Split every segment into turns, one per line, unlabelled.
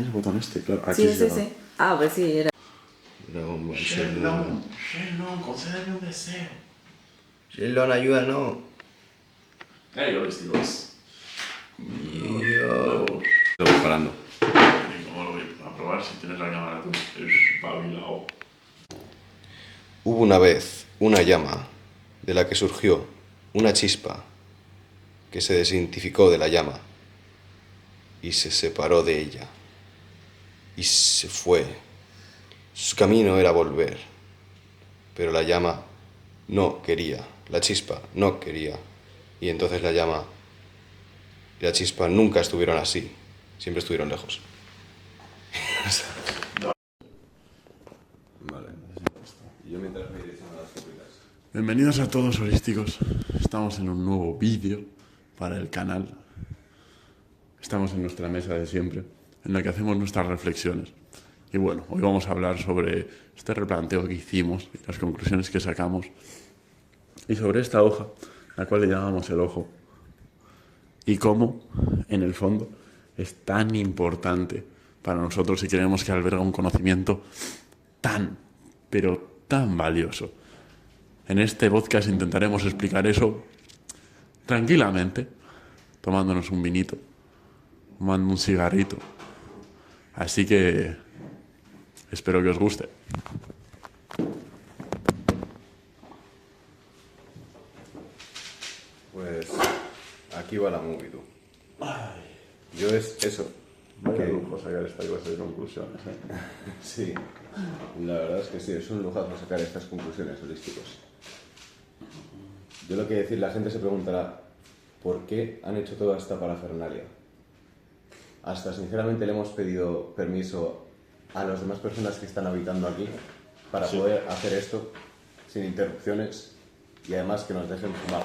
El botón este, claro. Aquí
Sí, es
se
ese. Ah, pues sí, era.
Dragon Ball Z.
Shenlong, concédeme un deseo.
Shenlong, ayúdanos.
Yo les digo es.
Yo. Estoy preparando.
¿Cómo lo voy a probar si tienes la cámara tú? Es pabilao.
Hubo una vez una llama de la que surgió una chispa que se desidentificó de la llama y se separó de ella y se fue. Su camino era volver, pero la llama no quería, la chispa no quería, y entonces la llama y la chispa nunca estuvieron así, siempre estuvieron lejos.
Vale, yo mientras me direcciono a las pupilas.
Bienvenidos a todos holísticos. Estamos en un nuevo vídeo para el canal. Estamos en nuestra mesa de siempre, en la que hacemos nuestras reflexiones. Y bueno, hoy vamos a hablar sobre este replanteo que hicimos y las conclusiones que sacamos. Y sobre esta hoja, la cual le llamamos el ojo. Y cómo, en el fondo, es tan importante para nosotros si queremos que alberga un conocimiento tan, pero tan valioso. En este podcast intentaremos explicar eso tranquilamente, tomándonos un vinito, fumando un cigarrito. Así que espero que os guste.
Pues aquí va la movie, tú. Yo es eso.
Vaya lujo sacar esta clase de conclusiones, ¿eh?
Sí, la verdad es que sí, es un lujazo sacar estas conclusiones holísticos. Yo lo que decir, la gente se preguntará, ¿por qué han hecho toda esta parafernalia? Hasta sinceramente le hemos pedido permiso a las demás personas que están habitando aquí para poder hacer esto sin interrupciones y además que nos dejen fumar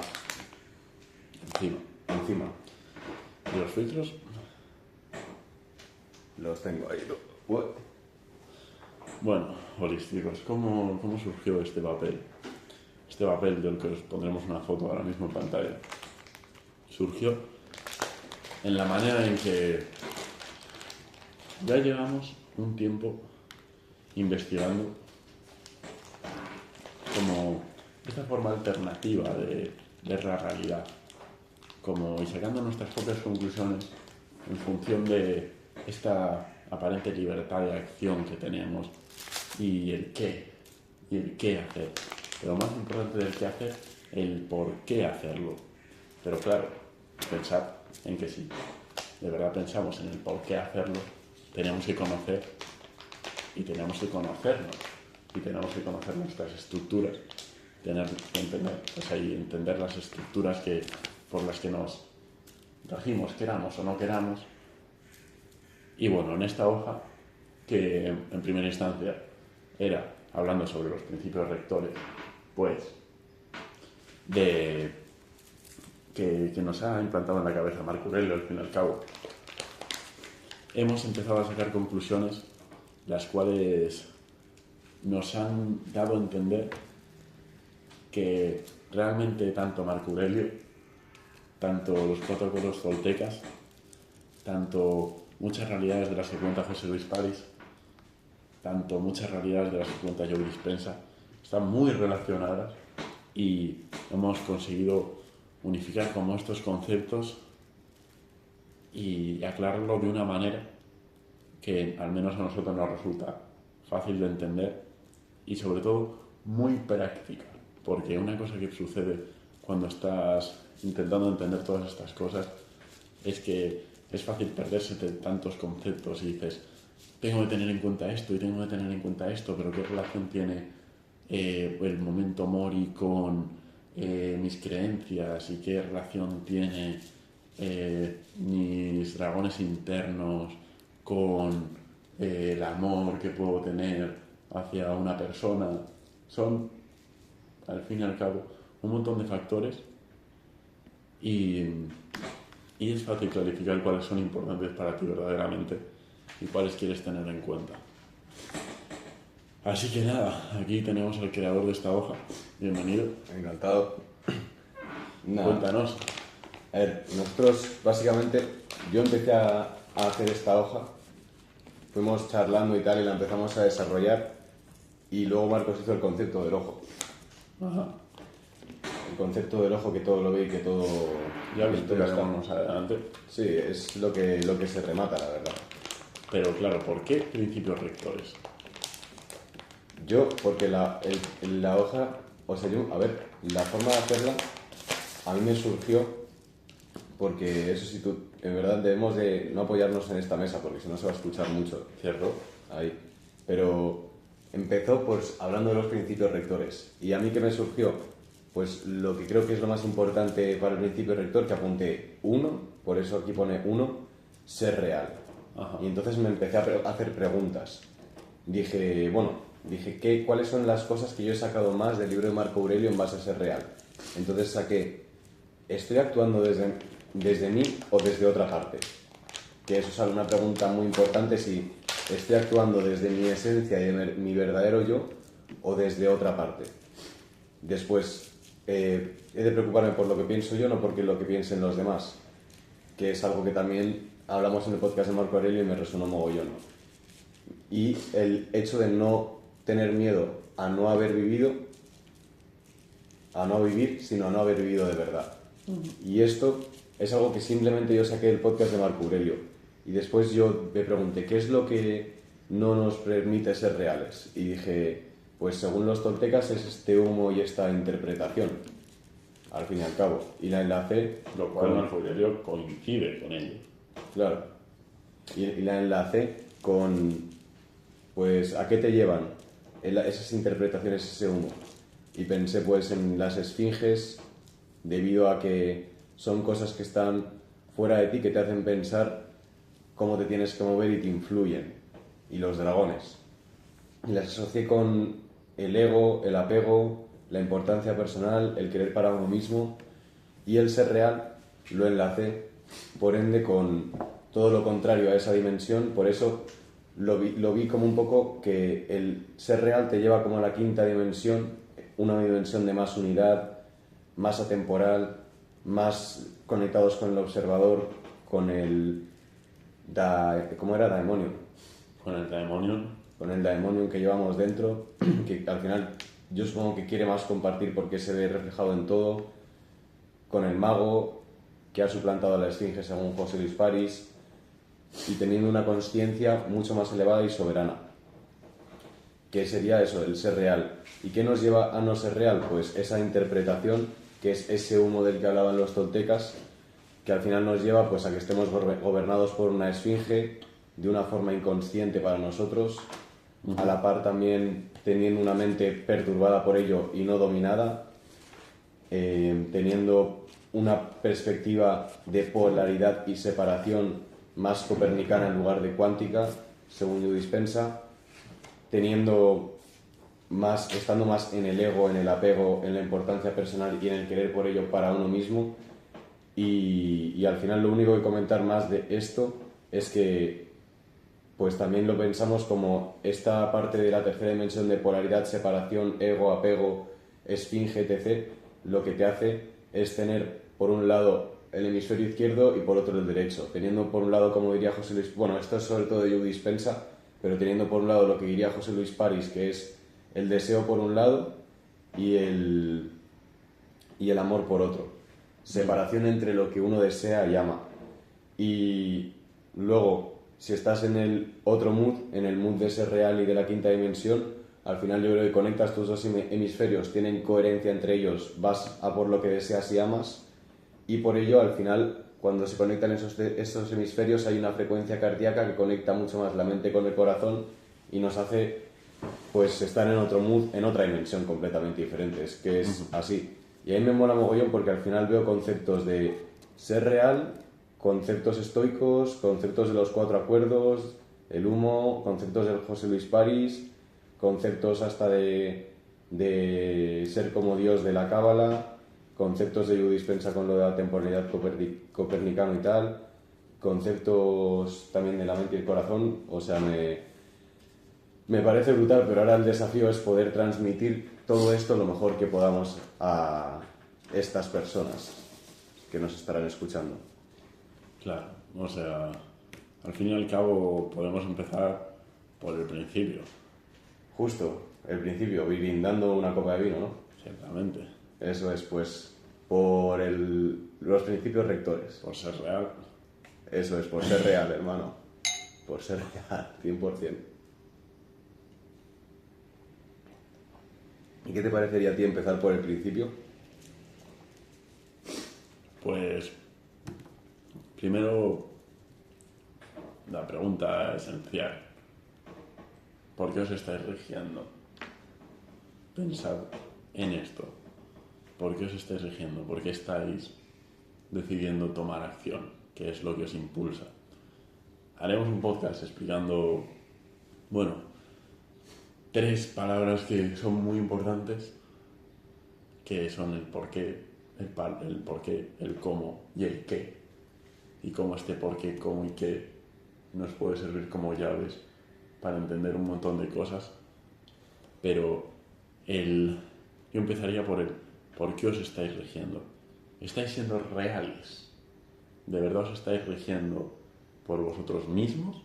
encima.
¿Y los filtros?
Los tengo ahí.
Bueno, holísticos, ¿cómo surgió este papel? Este papel del que os pondremos una foto ahora mismo en pantalla. Surgió en la manera en que ya llevamos un tiempo investigando como esta forma alternativa de ver la realidad, como y sacando nuestras propias conclusiones en función de esta aparente libertad de acción que tenemos y el qué hacer. Pero más importante del qué hacer, el por qué hacerlo. Pero claro, pensad en que si de verdad pensamos en el por qué hacerlo, tenemos que conocer y tenemos que conocernos y tenemos que conocer nuestras estructuras, tener que entender, entender las estructuras por las que nos regimos, queramos o no queramos. Y bueno, en esta hoja, que en primera instancia era hablando sobre los principios rectores, pues, que nos ha implantado en la cabeza Marco Aurelio, al fin y al cabo, hemos empezado a sacar conclusiones las cuales nos han dado a entender que realmente tanto Marco Aurelio, tanto los protocolos toltecas, tanto muchas realidades de las que cuenta José Luis París, tanto muchas realidades de las que cuenta Joe Dispenza, están muy relacionadas y hemos conseguido unificar como estos conceptos y aclararlo de una manera que al menos a nosotros nos resulta fácil de entender y sobre todo muy práctica, porque una cosa que sucede cuando estás intentando entender todas estas cosas es que es fácil perderse de tantos conceptos y dices, tengo que tener en cuenta esto y tengo que tener en cuenta esto, pero ¿qué relación tiene el momento mori con mis creencias y qué relación tiene mis dragones internos con el amor que puedo tener hacia una persona? Son, al fin y al cabo, un montón de factores y es fácil clarificar cuáles son importantes para ti verdaderamente y cuáles quieres tener en cuenta. Así que nada, aquí tenemos al creador de esta hoja. Bienvenido.
Encantado. Nada.
Cuéntanos.
A ver, nosotros básicamente, yo empecé a hacer esta hoja
fuimos charlando y tal y la empezamos a desarrollar y luego Marcos hizo el concepto del ojo.
Ajá.
El concepto del ojo que todo lo ve y que todo...
Ya lo
que todo está.
explicaremos más adelante.
Sí, es lo que se remata, la verdad.
Pero claro, ¿por qué principios rectores?
Yo, porque la hoja, o sea, yo, a ver, la forma de hacerla a mí me surgió porque eso sí, tú, en verdad debemos de no apoyarnos en esta mesa porque si no se va a escuchar mucho,
¿Cierto?
ahí. Pero empezó pues hablando de los principios rectores. ¿Y a mí qué me surgió? Pues lo que creo que es lo más importante para el principio rector, que apunté uno, por eso aquí pone uno, ser real.
Ajá.
Y entonces me empecé a hacer preguntas. Dije, ¿cuáles son las cosas que yo he sacado más del libro de Marco Aurelio en base a ser real? Entonces saqué, ¿estoy actuando desde mí o desde otra parte? Que eso es una pregunta muy importante, si estoy actuando desde mi esencia y mi verdadero yo o desde otra parte. Después, he de preocuparme por lo que pienso yo, no por lo que piensen los demás, que es algo que también hablamos en el podcast de Marco Aurelio y me resonó mogollón. Y el hecho de no tener miedo a no haber vivido, a no vivir, sino a no haber vivido de verdad. Y esto es algo que simplemente yo saqué del podcast de Marco Aurelio. Y después yo me pregunté, ¿qué es lo que no nos permite ser reales? Y dije, pues según los toltecas es este humo y esta interpretación, al fin y al cabo. Y la enlacé...
Lo cual Marco Aurelio coincide con ello.
Claro. Y la enlacé con, pues, ¿a qué te llevan esas interpretaciones, ese humo? Y pensé, pues, en las esfinges, debido a que son cosas que están fuera de ti, que te hacen pensar cómo te tienes que mover y te influyen. Y los dragones. Y las asocié con el ego, el apego, la importancia personal, el querer para uno mismo. Y el ser real lo enlacé, por ende, con todo lo contrario a esa dimensión. Por eso lo vi como un poco que el ser real te lleva como a la quinta dimensión, una dimensión de más unidad, más atemporal, más conectados con el observador, con el... ¿cómo era? Daemonium.
Con el Daemonium.
Con el Daemonium que llevamos dentro, que al final yo supongo que quiere más compartir porque se ve reflejado en todo, con el mago, que ha suplantado a la esfinge según José Luis París, y teniendo una consciencia mucho más elevada y soberana, que sería eso, el ser real. ¿Y qué nos lleva a no ser real? Pues esa interpretación, que es ese humo del que hablaban los toltecas, que al final nos lleva pues a que estemos gobernados por una esfinge de una forma inconsciente para nosotros, a la par también teniendo una mente perturbada por ello y no dominada, teniendo una perspectiva de polaridad y separación más copernicana en lugar de cuántica, según Joe Dispenza, estando más en el ego, en el apego, en la importancia personal y en el querer por ello para uno mismo. Y al final lo único que comentar más de esto es que pues también lo pensamos como esta parte de la tercera dimensión de polaridad, separación, ego, apego, esfinge, etc. Lo que te hace es tener por un lado el hemisferio izquierdo y por otro el derecho, teniendo por un lado, como diría José Luis, bueno, esto es sobre todo de Joe Dispenza, pero teniendo por un lado lo que diría José Luis París, que es el deseo por un lado y el amor por otro. Separación entre lo que uno desea y ama. Y luego, si estás en el otro mood, en el mood de ser real y de la quinta dimensión, al final yo creo que conectas tus dos hemisferios, tienen coherencia entre ellos, vas a por lo que deseas y amas, y por ello al final, cuando se conectan esos hemisferios, hay una frecuencia cardíaca que conecta mucho más la mente con el corazón y nos hace pues estar en otro mood, en otra dimensión completamente diferente, es que es así. Y a mí me mola mogollón porque al final veo conceptos de ser real, conceptos estoicos, conceptos de los 4 acuerdos, el humo, conceptos del José Luis París, conceptos hasta de ser como Dios de la Cábala, conceptos de Joe Dispenza con lo de la temporalidad copernicano y tal, conceptos también de la mente y el corazón, o sea, me parece brutal, pero ahora el desafío es poder transmitir todo esto lo mejor que podamos a estas personas que nos estarán escuchando.
Claro, o sea, Al fin y al cabo podemos empezar por el principio,
Justo, el principio, brindando una copa de vino, ¿no?
ciertamente,
Eso es, pues, por los principios rectores.
por ser real.
Eso es, por ser real, hermano. Por ser real, 100%. ¿Y qué te parecería a ti empezar por el principio?
Pues, primero, la pregunta esencial. ¿Por qué os estáis rigiendo? Pensad en esto. ¿Por qué os estáis rigiendo? ¿Por qué estáis decidiendo tomar acción? ¿Qué es lo que os impulsa? Haremos un podcast explicando, bueno, 3 palabras que son muy importantes, que son el por qué, el por qué, el cómo y el qué. Y cómo este por qué, cómo y qué nos puede servir como llaves para entender un montón de cosas. Pero yo empezaría por el por qué os estáis rigiendo. ¿Estáis siendo reales? ¿De verdad os estáis rigiendo por vosotros mismos?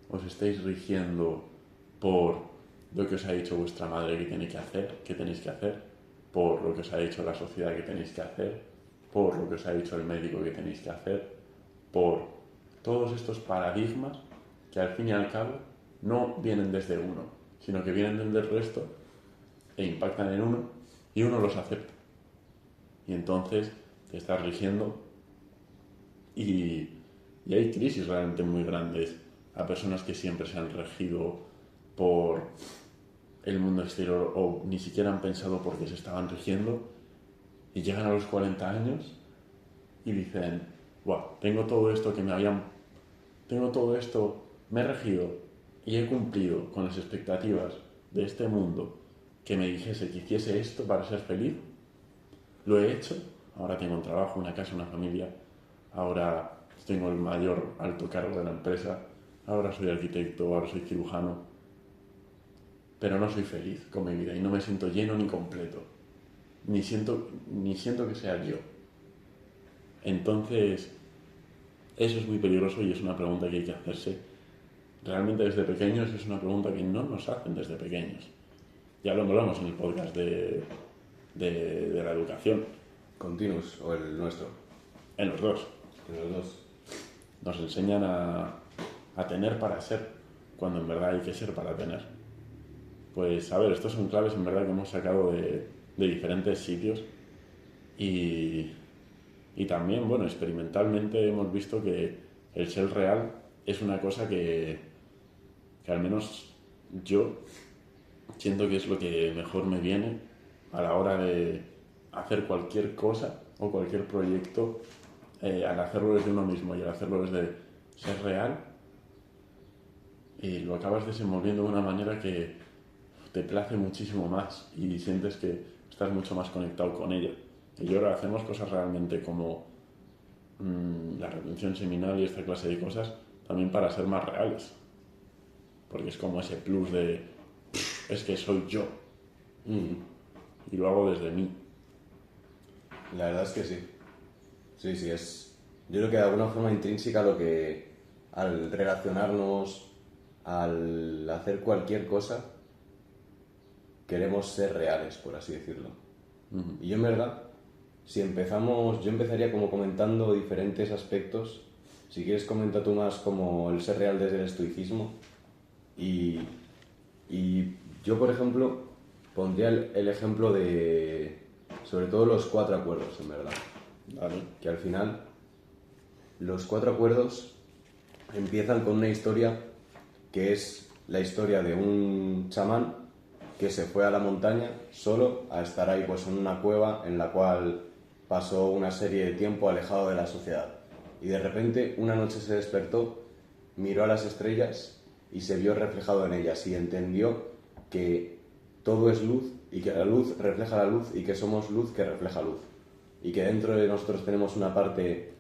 ¿Os estáis rigiendo por lo que os ha dicho vuestra madre que tenéis que hacer? ¿Por lo que os ha dicho la sociedad que tenéis que hacer? ¿Por lo que os ha dicho el médico que tenéis que hacer? Por todos estos paradigmas que al fin y al cabo no vienen desde uno, sino que vienen desde el resto e impactan en uno y uno los acepta. Y entonces te estás rigiendo y hay crisis realmente muy grandes a personas que siempre se han regido por el mundo exterior o ni siquiera han pensado por qué se estaban rigiendo y llegan a los 40 años y dicen, wow, tengo todo esto, me he regido y he cumplido con las expectativas de este mundo que me dijese que hiciese esto para ser feliz, lo he hecho, ahora tengo un trabajo, una casa, una familia, ahora tengo el mayor alto cargo de la empresa, ahora soy arquitecto, ahora soy cirujano, pero no soy feliz con mi vida y no me siento lleno ni completo, ni siento que sea yo. Entonces, eso es muy peligroso y es una pregunta que hay que hacerse realmente desde pequeños, es una pregunta que no nos hacen desde pequeños. Ya lo hablamos en el podcast de la educación.
Continuous o el nuestro.
En los dos.
En los dos.
Nos enseñan a tener para ser, cuando en verdad hay que ser para tener. Pues a ver, estos son claves en verdad que hemos sacado de diferentes sitios y también, bueno, experimentalmente hemos visto que el ser real es una cosa que al menos yo siento que es lo que mejor me viene a la hora de hacer cualquier cosa o cualquier proyecto, al hacerlo desde uno mismo y al hacerlo desde ser real, y lo acabas desenvolviendo de una manera que te place muchísimo más y sientes que estás mucho más conectado con ella. Y yo ahora hacemos cosas realmente como la retención seminal y esta clase de cosas también para ser más reales, porque es como ese plus de es que soy yo y lo hago desde mí.
La verdad es que sí. Sí, es. Yo creo que de alguna forma intrínseca lo que al relacionarnos, al hacer cualquier cosa, queremos ser reales, por así decirlo. Y yo en verdad, yo empezaría como comentando diferentes aspectos. Si quieres comenta tú más como el ser real desde el estoicismo. Y yo, por ejemplo, pondría el ejemplo de, sobre todo, los 4 acuerdos, en verdad.
Vale.
Que al final, los 4 acuerdos empiezan con una historia que es la historia de un chamán que se fue a la montaña solo a estar ahí pues en una cueva en la cual pasó una serie de tiempo alejado de la sociedad. Y de repente una noche se despertó, miró a las estrellas y se vio reflejado en ellas y entendió que todo es luz y que la luz refleja la luz y que somos luz que refleja luz. Y que dentro de nosotros tenemos una parte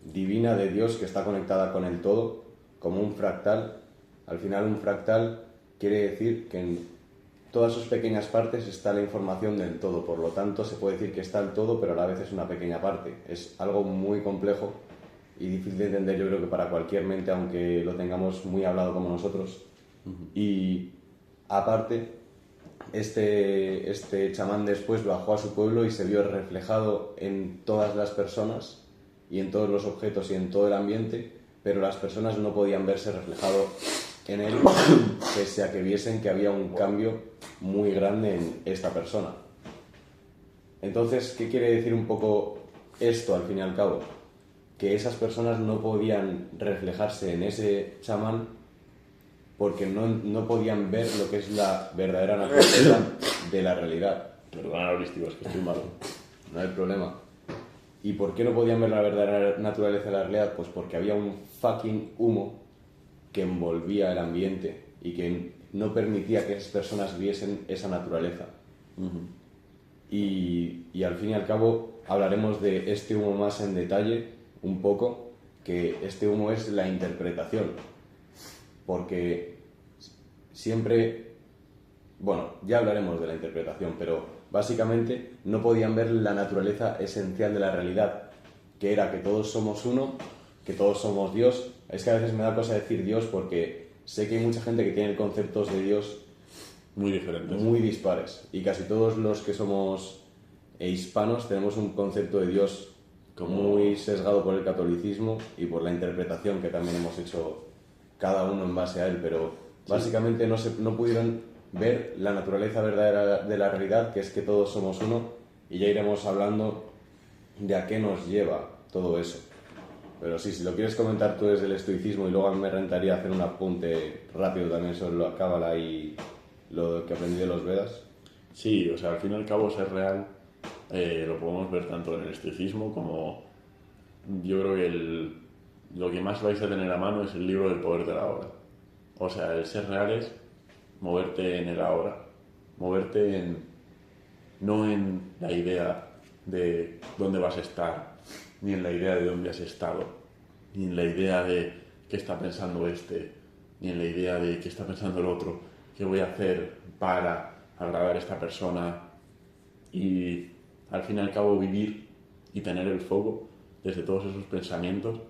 divina de Dios que está conectada con el todo, como un fractal. Al final un fractal quiere decir que en todas sus pequeñas partes está la información del todo, por lo tanto se puede decir que está el todo, pero a la vez es una pequeña parte. Es algo muy complejo, y difícil de entender, yo creo que para cualquier mente, aunque lo tengamos muy hablado como nosotros. Y aparte, este chamán después bajó a su pueblo y se vio reflejado en todas las personas y en todos los objetos y en todo el ambiente, pero las personas no podían verse reflejado en él, pese a que viesen que había un cambio muy grande en esta persona. Entonces, ¿qué quiere decir un poco esto al fin y al cabo? Que esas personas no podían reflejarse en ese chamán porque no podían ver lo que es la verdadera naturaleza de la realidad.
Perdona, holístico, es que estoy malo.
No hay problema. ¿Y por qué no podían ver la verdadera naturaleza de la realidad? Pues porque había un fucking humo que envolvía el ambiente y que no permitía que esas personas viesen esa naturaleza. Y al fin y al cabo hablaremos de este humo más en detalle un poco, que este humo es la interpretación, porque siempre, bueno, ya hablaremos de la interpretación, pero básicamente no podían ver la naturaleza esencial de la realidad, que era que todos somos uno, que todos somos Dios. Es que a veces me da cosa decir Dios porque sé que hay mucha gente que tiene conceptos de Dios
muy diferentes,
muy dispares, y casi todos los que somos hispanos tenemos un concepto de Dios muy sesgado por el catolicismo y por la interpretación que también hemos hecho cada uno en base a él, pero básicamente no pudieron ver la naturaleza verdadera de la realidad, que es que todos somos uno, y ya iremos hablando de a qué nos lleva todo eso. Pero sí, si lo quieres comentar tú desde el estoicismo, y luego me rentaría hacer un apunte rápido también sobre la cábala y lo que aprendí de los Vedas.
Sí, o sea, al fin y al cabo ser real lo podemos ver tanto en el estoicismo como yo creo que lo que más vais a tener a mano es el libro del poder de la hora. O sea, el ser real es moverte en el ahora, moverte no en la idea de dónde vas a estar, ni en la idea de dónde has estado, ni en la idea de qué está pensando ni en la idea de qué está pensando el otro, qué voy a hacer para agradar a esta persona, y al fin y al cabo vivir y tener el foco desde todos esos pensamientos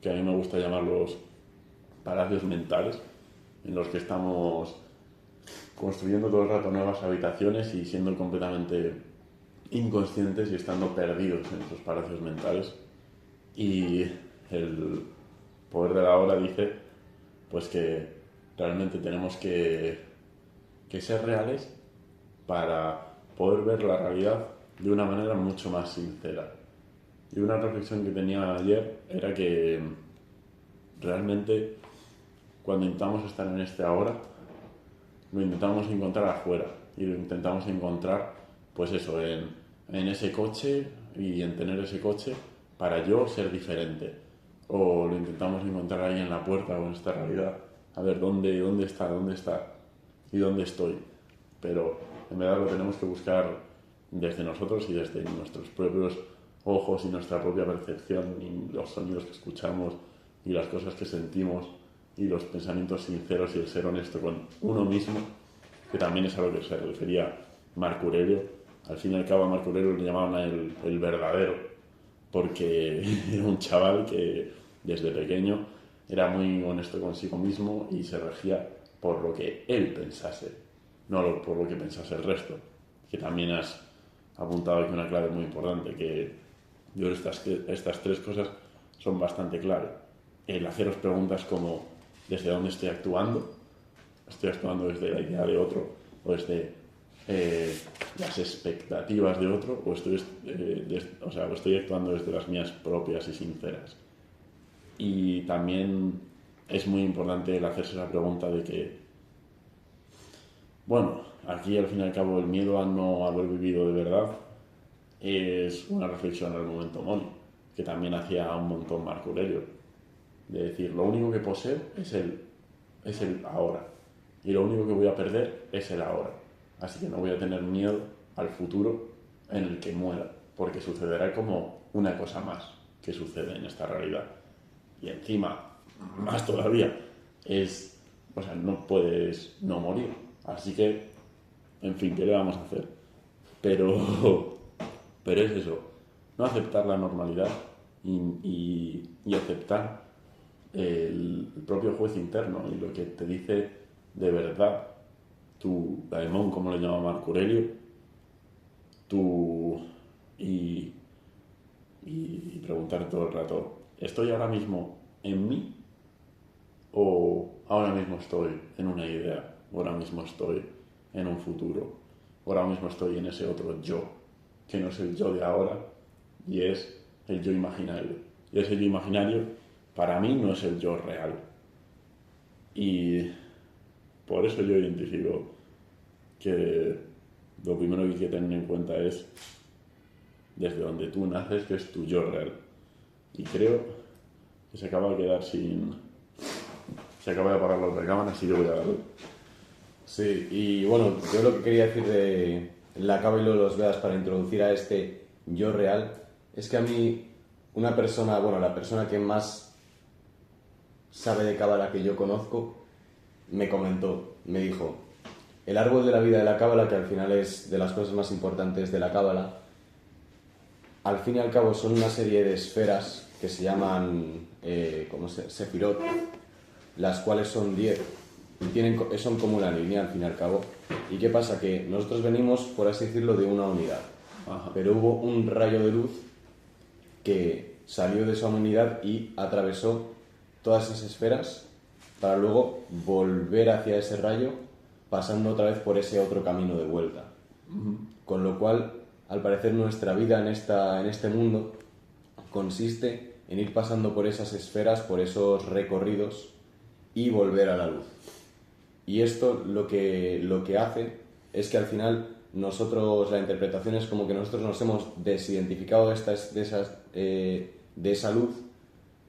que a mí me gusta llamarlos palacios mentales, en los que estamos construyendo todo el rato nuevas habitaciones y siendo completamente inconscientes y estando perdidos en esos palacios mentales. Y el poder de la hora dice pues que realmente tenemos que ser reales para poder ver la realidad de una manera mucho más sincera. Y una reflexión que tenía ayer era que realmente cuando intentamos estar en este ahora, lo intentamos encontrar afuera y lo intentamos encontrar, pues eso, en ese coche y en tener ese coche para yo ser diferente. O lo intentamos encontrar ahí en la puerta o en esta realidad, a ver dónde está y dónde estoy. Pero en verdad lo tenemos que buscar desde nosotros y desde nuestros propios ojos y nuestra propia percepción y los sonidos que escuchamos y las cosas que sentimos y los pensamientos sinceros y el ser honesto con uno mismo, que también es a lo que se refería Marco Aurelio. Al fin y al cabo a Marco Aurelio le llamaban el verdadero, porque era un chaval que desde pequeño era muy honesto consigo mismo y se regía por lo que él pensase, no por lo que pensase el resto. Que también has apuntado aquí una clave muy importante, que yo creo que estas tres cosas son bastante clave. El haceros preguntas como ¿desde dónde estoy actuando? ¿Estoy actuando desde la idea de otro o desde las expectativas de otro o estoy actuando desde las mías propias y sinceras? Y también es muy importante el hacerse la pregunta de que, bueno, aquí al fin y al cabo el miedo a no haber vivido de verdad es una reflexión al momento Moni, que también hacía un montón Marco Aurelio, de decir, lo único que poseo es el ahora, y lo único que voy a perder es el ahora, así que no voy a tener miedo al futuro en el que muera, porque sucederá como una cosa más que sucede en esta realidad. Y encima, más todavía, no puedes no morir, así que, en fin, ¿qué le vamos a hacer? Pero es eso, no aceptar la normalidad y aceptar el propio juez interno y lo que te dice de verdad tu daemon, como le llama Marco Aurelio, y preguntar todo el rato, ¿estoy ahora mismo en mí o ahora mismo estoy en una idea, o ahora mismo estoy en un futuro, o ahora mismo estoy en ese otro yo, que no es el yo de ahora y es el yo imaginario? Y ese yo imaginario para mí no es el yo real. Y por eso yo identifico que lo primero que hay que tener en cuenta es desde donde tú naces, que es tu yo real. Y creo que se acaba de quedar sin... Se acaba de apagar la otra cámara, así que voy a darle.
Sí, y bueno, yo lo que quería decir de la cábala y los Vedas para introducir a este yo real es que a mí una persona, bueno, la persona que más sabe de cábala que yo conozco, me comentó, me dijo, el árbol de la vida de la cábala, que al final es de las cosas más importantes de la cábala, al fin y al cabo son una serie de esferas que se llaman Sefirot, las cuales son 10 y son como una línea al fin y al cabo. ¿Y qué pasa? Que nosotros venimos, por así decirlo, de una unidad.
Ajá.
Pero hubo un rayo de luz que salió de esa unidad y atravesó todas esas esferas para luego volver hacia ese rayo, pasando otra vez por ese otro camino de vuelta. Con lo cual, al parecer, nuestra vida en este mundo consiste en ir pasando por esas esferas, por esos recorridos y volver a la luz. Y esto lo que hace es que al final nosotros, la interpretación es como que nosotros nos hemos desidentificado de esa luz,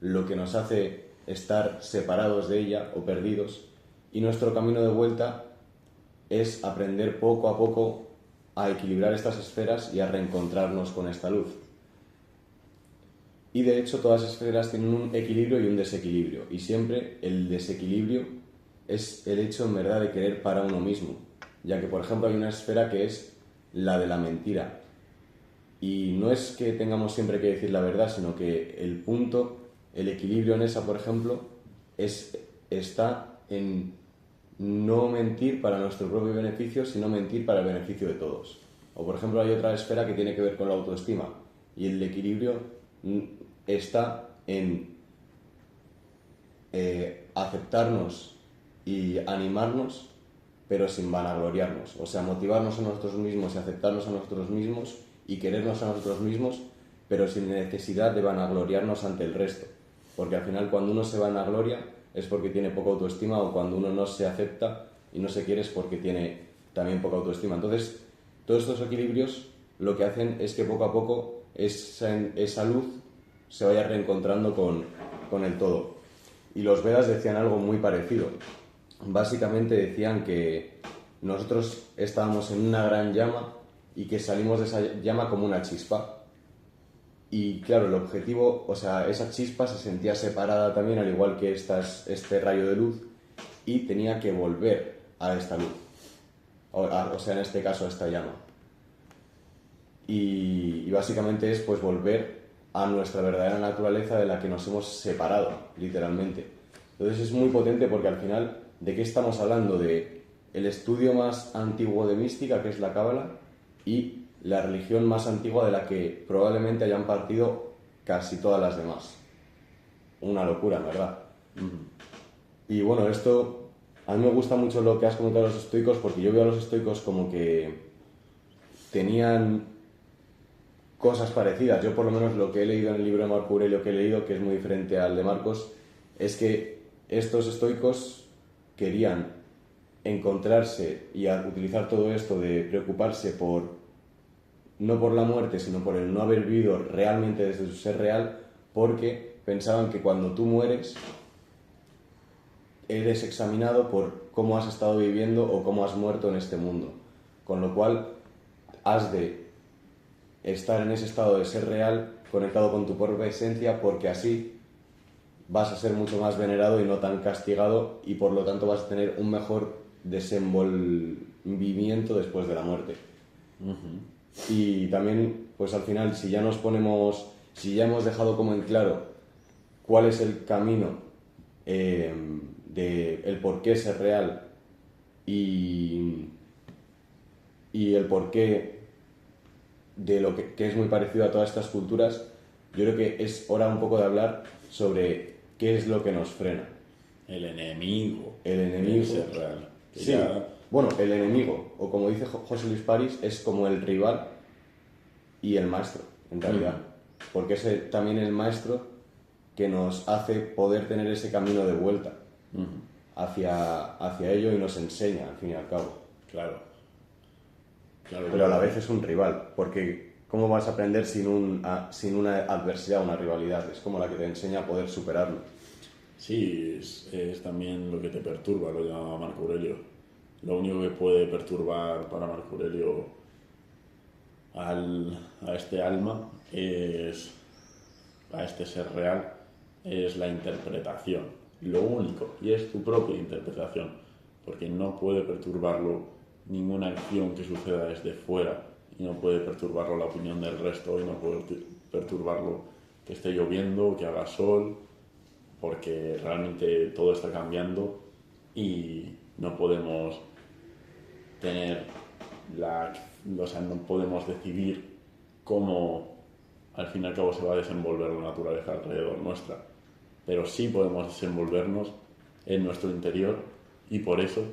lo que nos hace estar separados de ella o perdidos, y nuestro camino de vuelta es aprender poco a poco a equilibrar estas esferas y a reencontrarnos con esta luz. Y de hecho todas las esferas tienen un equilibrio y un desequilibrio, y siempre el desequilibrio es el hecho en verdad de querer para uno mismo, ya que por ejemplo hay una esfera que es la de la mentira, y no es que tengamos siempre que decir la verdad, sino que el punto, el equilibrio en esa, por ejemplo, está en no mentir para nuestro propio beneficio, sino mentir para el beneficio de todos. O por ejemplo hay otra esfera que tiene que ver con la autoestima, y el equilibrio está en aceptarnos y animarnos, pero sin vanagloriarnos. O sea, motivarnos a nosotros mismos y aceptarnos a nosotros mismos y querernos a nosotros mismos, pero sin necesidad de vanagloriarnos ante el resto. Porque al final cuando uno se vanagloria es porque tiene poca autoestima, o cuando uno no se acepta y no se quiere es porque tiene también poca autoestima. Entonces, todos estos equilibrios lo que hacen es que poco a poco esa luz se vaya reencontrando con el todo. Y los Vedas decían algo muy parecido. Básicamente decían que nosotros estábamos en una gran llama y que salimos de esa llama como una chispa. Y claro, el objetivo, o sea, esa chispa se sentía separada también, al igual que este rayo de luz, y tenía que volver a esta luz. O sea, en este caso a esta llama. Y básicamente es pues volver a nuestra verdadera naturaleza de la que nos hemos separado, literalmente. Entonces es muy potente porque al final, ¿de qué estamos hablando? De el estudio más antiguo de mística, que es la Cábala, y la religión más antigua de la que probablemente hayan partido casi todas las demás. Una locura, ¿verdad? Y bueno, esto, a mí me gusta mucho lo que has comentado de los estoicos, porque yo veo a los estoicos como que tenían cosas parecidas. Yo por lo menos lo que he leído en el libro de Marco Aurelio, que he leído, que es muy diferente al de Marcos, es que estos estoicos querían encontrarse y utilizar todo esto de preocuparse no por la muerte, sino por el no haber vivido realmente desde su ser real, porque pensaban que cuando tú mueres eres examinado por cómo has estado viviendo o cómo has muerto en este mundo, con lo cual has de estar en ese estado de ser real, conectado con tu propia esencia, porque así vas a ser mucho más venerado y no tan castigado, y por lo tanto vas a tener un mejor desenvolvimiento después de la muerte. Y también, pues al final, si ya nos ponemos si ya hemos dejado como en claro cuál es el camino de el por qué ser real y el porqué de lo que es muy parecido a todas estas culturas, yo creo que es hora un poco de hablar sobre qué es lo que nos frena.
El enemigo.
El enemigo.
Ser real.
Sí, bueno, el enemigo, o como dice José Luis París, es como el rival y el maestro, en realidad. Porque es también el maestro que nos hace poder tener ese camino de vuelta hacia ello y nos enseña, al fin y al cabo.
Claro.
Pero a la vez es un rival, porque ¿cómo vas a aprender sin una adversidad, una rivalidad? Es como la que te enseña a poder superarlo.
Sí, es también lo que te perturba, lo llama Marco Aurelio. Lo único que puede perturbar para Marco Aurelio a este alma, a este ser real, es la interpretación. Lo único, y es tu propia interpretación, porque no puede perturbarlo ninguna acción que suceda desde fuera, y no puede perturbarlo la opinión del resto, y no puede perturbarlo que esté lloviendo, que haga sol, porque realmente todo está cambiando y no podemos no podemos decidir cómo al fin y al cabo se va a desenvolver la naturaleza alrededor nuestra, pero sí podemos desenvolvernos en nuestro interior, y por eso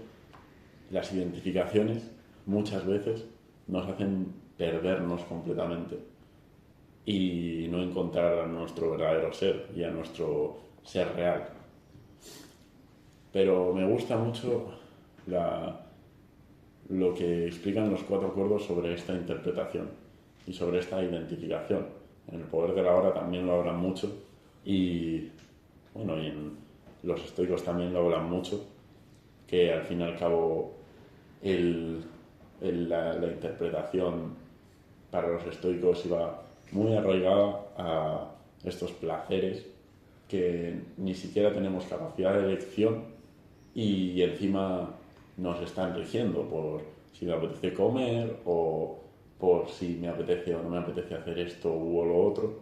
las identificaciones muchas veces nos hacen perdernos completamente y no encontrar a nuestro verdadero ser y a nuestro ser real. Pero me gusta mucho lo que explican los 4 acuerdos sobre esta interpretación y sobre esta identificación. En el poder de la hora también lo hablan mucho, y bueno, y en los estoicos también lo hablan mucho, que al fin y al cabo la interpretación para los estoicos iba muy arraigada a estos placeres que ni siquiera tenemos capacidad de elección, y encima nos están rigiendo por si me apetece comer, o por si me apetece o no me apetece hacer esto u lo otro,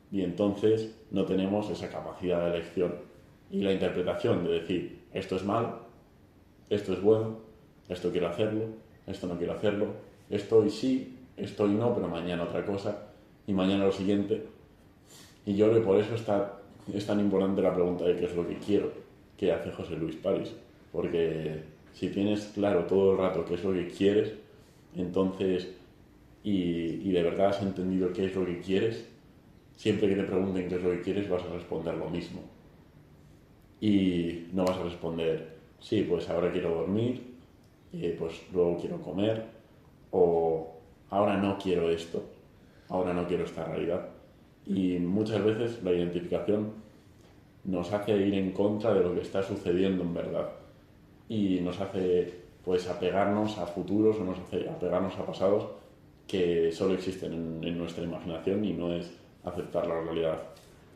y entonces no tenemos esa capacidad de elección y la interpretación de decir esto es malo, esto es bueno, esto quiero hacerlo, esto no quiero hacerlo, esto hoy sí, esto hoy no, pero mañana otra cosa y mañana lo siguiente. Y yo creo que por eso es tan importante la pregunta de qué es lo que quiero, que hace José Luis París, porque si tienes claro todo el rato qué es lo que quieres, entonces, y de verdad has entendido qué es lo que quieres, siempre que te pregunten qué es lo que quieres vas a responder lo mismo. Y no vas a responder, sí, pues ahora quiero dormir, pues luego quiero comer, o ahora no quiero esto, ahora no quiero esta realidad. Y muchas veces la identificación nos hace ir en contra de lo que está sucediendo en verdad, y nos hace pues apegarnos a futuros, o nos hace apegarnos a pasados que solo existen en nuestra imaginación, y no es aceptar la realidad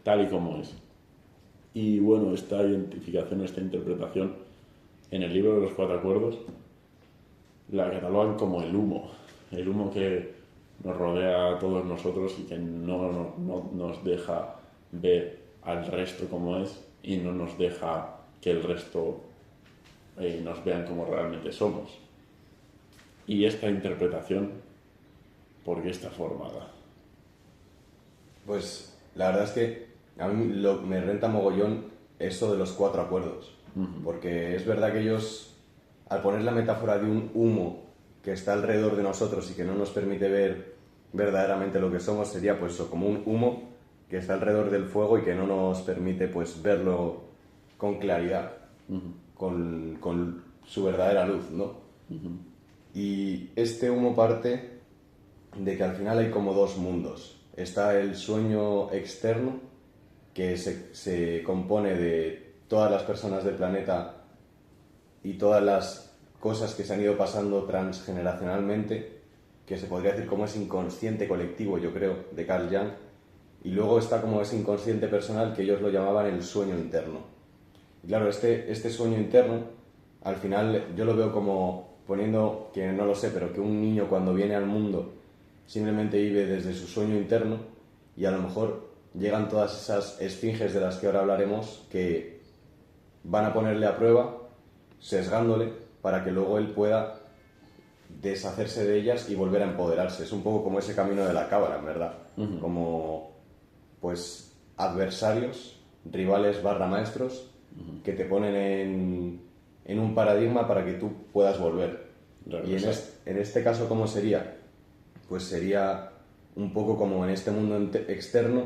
tal y como es. Y bueno, esta identificación, esta interpretación, en el libro de los 4 acuerdos la catalogan como el humo que nos rodea a todos nosotros y que no nos deja ver al resto como es, y no nos deja que el resto nos vean como realmente somos. Y esta interpretación, ¿por qué está formada?
Pues la verdad es que a mí me renta mogollón eso de los 4 acuerdos, porque es verdad que ellos, al poner la metáfora de un humo que está alrededor de nosotros y que no nos permite ver verdaderamente lo que somos, sería pues eso, como un humo que está alrededor del fuego y que no nos permite pues verlo con claridad, con su verdadera luz, ¿no? Y este humo parte de que al final hay como 2 mundos. Está el sueño externo, que se compone de todas las personas del planeta y todas las cosas que se han ido pasando transgeneracionalmente, que se podría decir como ese inconsciente colectivo, yo creo, de Carl Jung. Y luego está como ese inconsciente personal, que ellos lo llamaban el sueño interno. Y claro, este sueño interno, al final yo lo veo como poniendo, que no lo sé, pero que un niño cuando viene al mundo simplemente vive desde su sueño interno, y a lo mejor llegan todas esas esfinges de las que ahora hablaremos que van a ponerle a prueba, sesgándole para que luego él pueda deshacerse de ellas y volver a empoderarse. Es un poco como ese camino de la cábala, en verdad. Como, pues, adversarios, rivales barra maestros, que te ponen en un paradigma para que tú puedas volver. Y en este caso, ¿cómo sería? Pues sería un poco como en este mundo externo,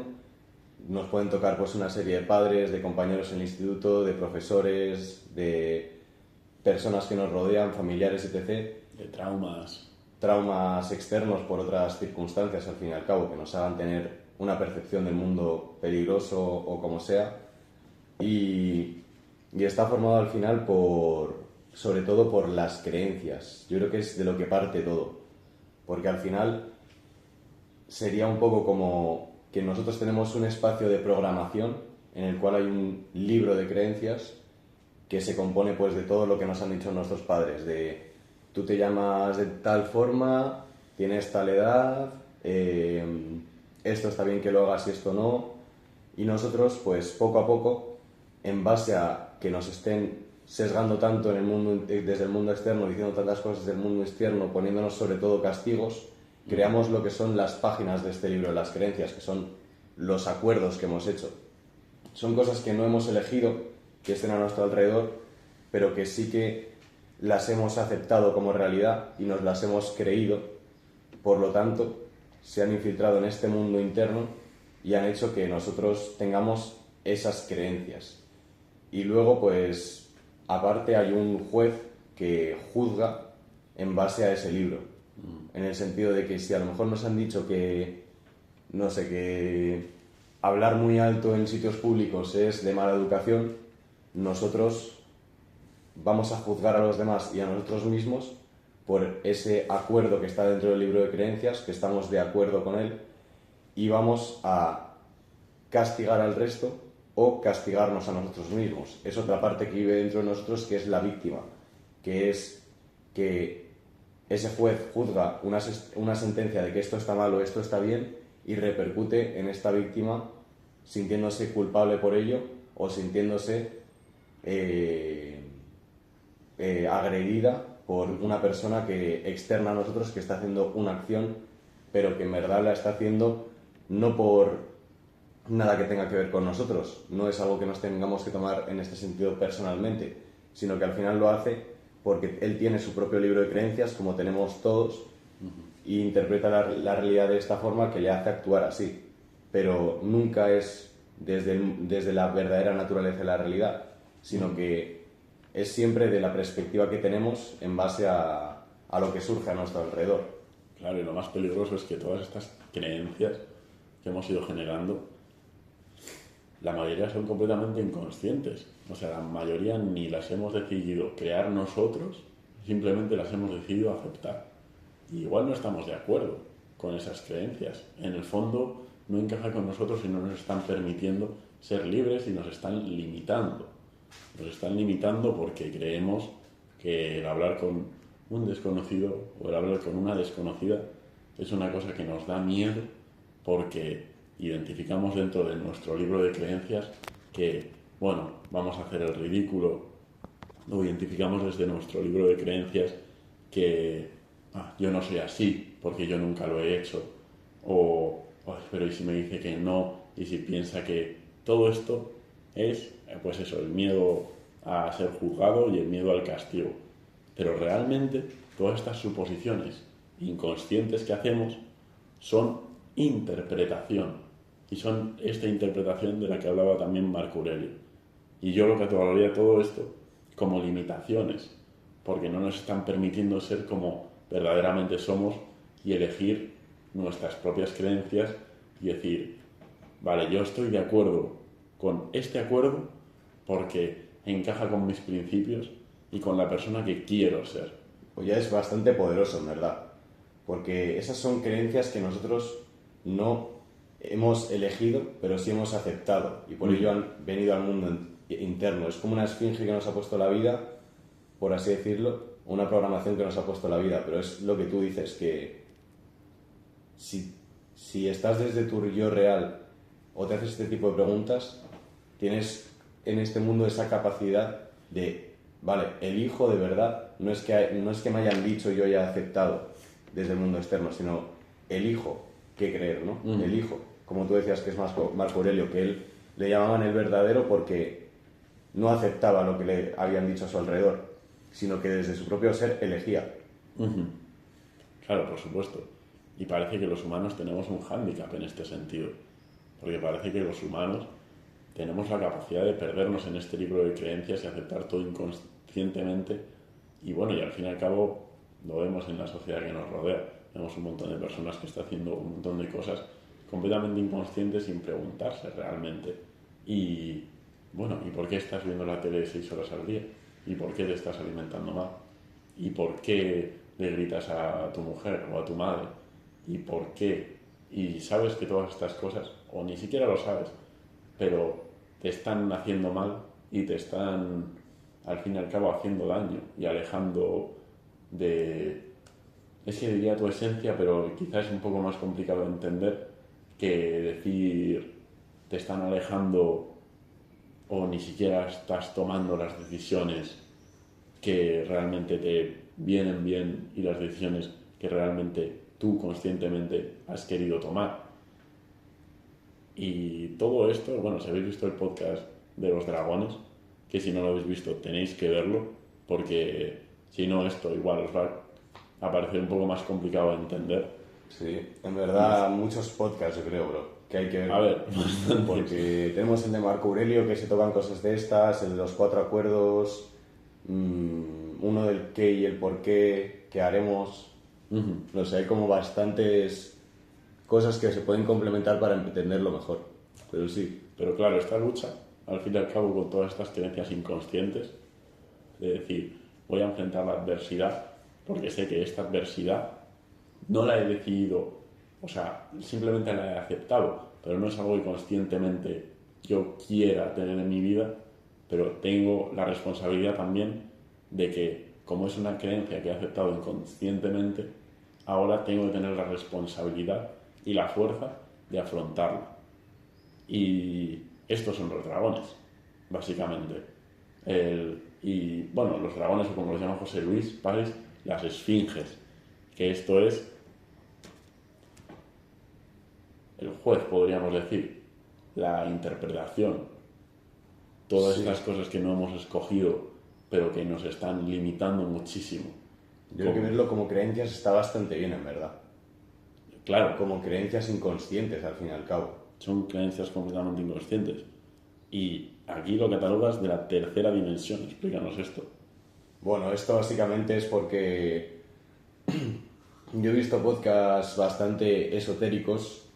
nos pueden tocar pues una serie de padres, de compañeros en el instituto, de profesores, de personas que nos rodean, familiares, etc.
De traumas.
Traumas externos por otras circunstancias, al fin y al cabo, que nos hagan tener una percepción del mundo peligroso o como sea. Y está formado al final sobre todo por las creencias. Yo creo que es de lo que parte todo. Porque al final sería un poco como que nosotros tenemos un espacio de programación en el cual hay un libro de creencias que se compone pues de todo lo que nos han dicho nuestros padres, de tú te llamas de tal forma, tienes tal edad, esto está bien que lo hagas y esto no, y nosotros pues poco a poco, en base a que nos estén sesgando tanto en el mundo, desde el mundo externo, diciendo tantas cosas del mundo externo, poniéndonos sobre todo castigos, creamos lo que son las páginas de este libro de las creencias, que son los acuerdos que hemos hecho. Son cosas que no hemos elegido, que estén a nuestro alrededor, pero que sí que las hemos aceptado como realidad y nos las hemos creído. Por lo tanto, se han infiltrado en este mundo interno y han hecho que nosotros tengamos esas creencias. Y luego, pues, aparte hay un juez que juzga en base a ese libro. En el sentido de que si a lo mejor nos han dicho que, no sé, que hablar muy alto en sitios públicos es de mala educación, nosotros vamos a juzgar a los demás y a nosotros mismos por ese acuerdo que está dentro del libro de creencias, que estamos de acuerdo con él, y vamos a castigar al resto o castigarnos a nosotros mismos. Es otra parte que vive dentro de nosotros, que es la víctima, que es que ese juez juzga una sentencia de que esto está mal o esto está bien y repercute en esta víctima sintiéndose culpable por ello o sintiéndose agredida por una persona que externa a nosotros, que está haciendo una acción, pero que en verdad la está haciendo no por nada que tenga que ver con nosotros, no es algo que nos tengamos que tomar en este sentido personalmente, sino que al final lo hace porque él tiene su propio libro de creencias, como tenemos todos, e interpreta la realidad de esta forma que le hace actuar así, pero nunca es desde la verdadera naturaleza de la realidad, sino que es siempre de la perspectiva que tenemos en base a lo que surge a nuestro alrededor.
Claro, y lo más peligroso es que todas estas creencias que hemos ido generando, la mayoría son completamente inconscientes. O sea, la mayoría ni las hemos decidido crear nosotros, simplemente las hemos decidido aceptar. Y igual no estamos de acuerdo con esas creencias. En el fondo no encaja con nosotros y no nos están permitiendo ser libres y nos están limitando. Nos están limitando porque creemos que el hablar con un desconocido o el hablar con una desconocida es una cosa que nos da miedo porque identificamos dentro de nuestro libro de creencias que, bueno, vamos a hacer el ridículo, o identificamos desde nuestro libro de creencias que yo no soy así porque yo nunca lo he hecho, o pero y si me dice que no, y si piensa que todo esto es, pues eso, el miedo a ser juzgado y el miedo al castigo. Pero realmente todas estas suposiciones inconscientes que hacemos son interpretación. Y son esta interpretación de la que hablaba también Marco Aurelio. Y yo lo catalogaría todo esto como limitaciones, porque no nos están permitiendo ser como verdaderamente somos y elegir nuestras propias creencias y decir, vale, yo estoy de acuerdo con este acuerdo porque encaja con mis principios y con la persona que quiero ser.
Pues ya es bastante poderoso, en verdad, porque esas son creencias que nosotros no hemos elegido, pero sí hemos aceptado, y por ello han venido al mundo interno. Es como una esfinge que nos ha puesto la vida, por así decirlo, una programación que nos ha puesto la vida, pero es lo que tú dices, que si si estás desde tu yo real o te haces este tipo de preguntas, tienes en este mundo esa capacidad de, vale, elijo de verdad, no es que me hayan dicho y yo haya aceptado desde el mundo externo, sino elijo qué creer, ¿no? Elijo, como tú decías que es Marco Aurelio, que él le llamaban el verdadero porque no aceptaba lo que le habían dicho a su alrededor, sino que desde su propio ser elegía.
Claro, por supuesto. Y parece que los humanos tenemos un hándicap en este sentido, porque parece que los humanos tenemos la capacidad de perdernos en este libro de creencias y aceptar todo inconscientemente. Y bueno, y al fin y al cabo lo vemos en la sociedad que nos rodea. Vemos un montón de personas que están haciendo un montón de cosas completamente inconscientes sin preguntarse realmente. Y bueno, ¿y por qué estás viendo la tele 6 horas al día? ¿Y por qué te estás alimentando mal? ¿Y por qué le gritas a tu mujer o a tu madre? ¿Y por qué? Y sabes que todas estas cosas, o ni siquiera lo sabes, pero te están haciendo mal y te están, al fin y al cabo, haciendo daño y alejando de, es que diría tu esencia, pero quizás es un poco más complicado de entender que decir te están alejando o ni siquiera estás tomando las decisiones que realmente te vienen bien y las decisiones que realmente tú conscientemente has querido tomar. Y todo esto, bueno, si habéis visto el podcast de los dragones, que si no lo habéis visto tenéis que verlo, porque si no esto igual os va a parecer un poco más complicado de entender.
Sí, en verdad muchos podcasts yo creo, bro, que hay que ver.
A ver,
porque tenemos el de Marco Aurelio, que se tocan cosas de estas, el de los 4 acuerdos, uno del qué y el por qué, qué haremos. No sé, hay como bastantes cosas que se pueden complementar para entenderlo mejor, pero sí.
Pero claro, esta lucha, al fin y al cabo, con todas estas creencias inconscientes, de decir, voy a enfrentar la adversidad, porque sé que esta adversidad no la he decidido, o sea, simplemente la he aceptado, pero no es algo que conscientemente yo quiera tener en mi vida, pero tengo la responsabilidad también de que, como es una creencia que he aceptado inconscientemente, ahora tengo que tener la responsabilidad y la fuerza de afrontarla. Y estos son los dragones, básicamente. Y bueno, los dragones, o como los llama José Luis Páez, las esfinges, que esto es el juez, podríamos decir, la interpretación, todas estas cosas que no hemos escogido, pero que nos están limitando muchísimo.
Yo creo que verlo como creencias está bastante bien, en verdad.
Claro,
Como creencias inconscientes, al fin y al cabo.
son creencias completamente inconscientes. Y aquí lo catalogas de la tercera dimensión. Explícanos esto.
Bueno, esto básicamente es porque yo he visto podcasts bastante esotéricos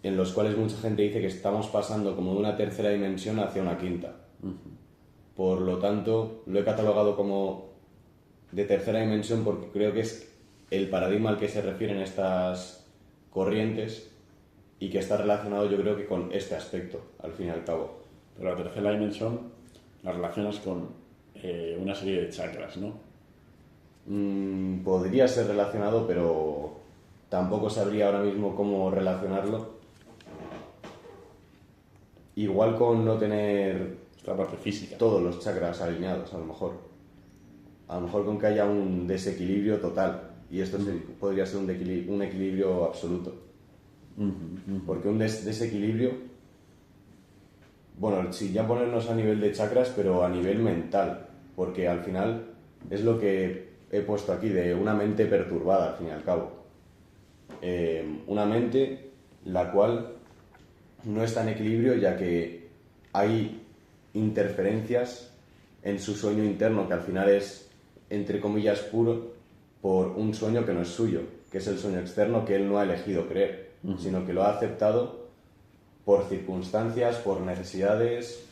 en los cuales mucha gente dice que estamos pasando como de una tercera dimensión hacia una quinta. Por lo tanto, lo he catalogado como de tercera dimensión porque creo que es el paradigma al que se refieren estas corrientes y que está relacionado yo creo que con este aspecto, al fin y al cabo.
Pero la tercera dimensión la relacionas con una serie de chakras, ¿no?
Podría ser relacionado, pero tampoco sabría ahora mismo cómo relacionarlo. Igual con no tener
Esta parte física.
todos los chakras alineados, a lo mejor. A lo mejor con que haya un desequilibrio total. Y esto podría ser un equilibrio absoluto. Porque un desequilibrio, bueno, si ya ponernos a nivel de chakras, pero a nivel mental. Porque al final es lo que he puesto aquí, de una mente perturbada, al fin y al cabo. Una mente la cual no está en equilibrio, ya que hay interferencias en su sueño interno, que al final es, entre comillas, puro, por un sueño que no es suyo, que es el sueño externo que él no ha elegido creer, sino que lo ha aceptado por circunstancias, por necesidades,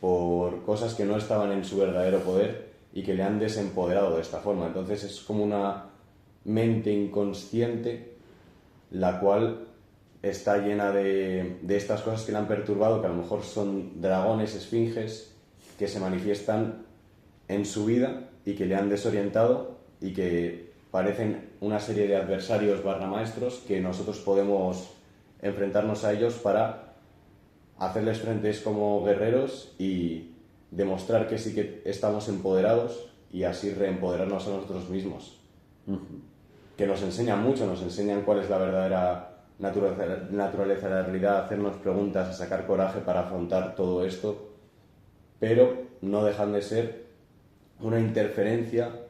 por cosas que no estaban en su verdadero poder y que le han desempoderado de esta forma. Entonces es como una mente inconsciente la cual está llena de estas cosas que le han perturbado, que a lo mejor son dragones, esfinges, que se manifiestan en su vida y que le han desorientado y que parecen una serie de adversarios barra maestros que nosotros podemos enfrentarnos a ellos para hacerles frentes como guerreros y demostrar que sí que estamos empoderados y así reempoderarnos a nosotros mismos. Que nos enseñan mucho, nos enseñan cuál es la verdadera naturaleza de la realidad, hacernos preguntas, a sacar coraje para afrontar todo esto, pero no dejan de ser una interferencia,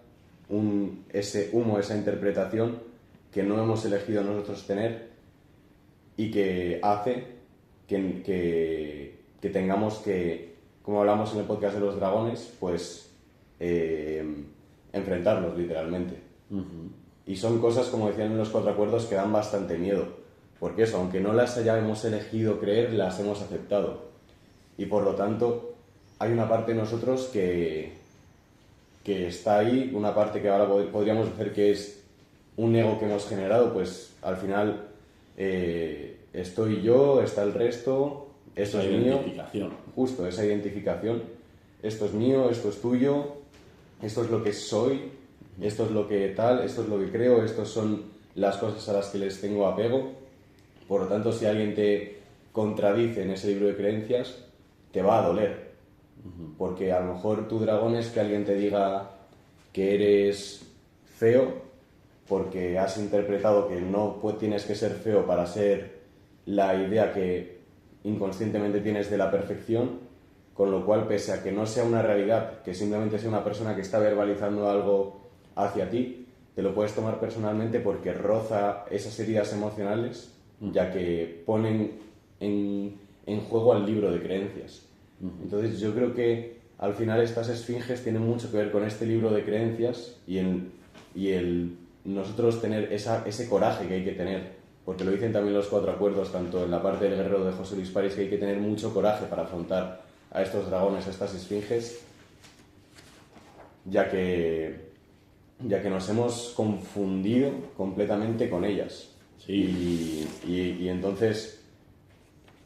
ese humo, esa interpretación que no hemos elegido nosotros tener y que hace que tengamos que, como hablamos en el podcast de los dragones, pues enfrentarlos literalmente. Y son cosas, como decían en los 4 acuerdos, que dan bastante miedo. Porque eso, aunque no las hayamos elegido creer, las hemos aceptado. Y por lo tanto, hay una parte de nosotros que está ahí, una parte que ahora podríamos decir que es un ego que hemos generado, pues al final estoy yo, está el resto, esto es mío.
Identificación.
Justo, esa identificación. Esto es mío, esto es tuyo, esto es lo que soy, esto es lo que tal, esto es lo que creo, estas son las cosas a las que les tengo apego. Por lo tanto, si alguien te contradice en ese libro de creencias, te va a doler. Porque a lo mejor tu dragón es que alguien te diga que eres feo porque has interpretado que no tienes que ser feo para ser la idea que inconscientemente tienes de la perfección, con lo cual, pese a que no sea una realidad, que simplemente sea una persona que está verbalizando algo hacia ti, te lo puedes tomar personalmente porque roza esas heridas emocionales, ya que ponen en juego al libro de creencias. Entonces yo creo que al final estas esfinges tienen mucho que ver con este libro de creencias y el nosotros tener ese coraje que hay que tener, porque lo dicen también los 4 acuerdos, tanto en la parte del guerrero de José Luis París, que hay que tener mucho coraje para afrontar a estos dragones, a estas esfinges, ya que nos hemos confundido completamente con ellas.
Sí.
Y entonces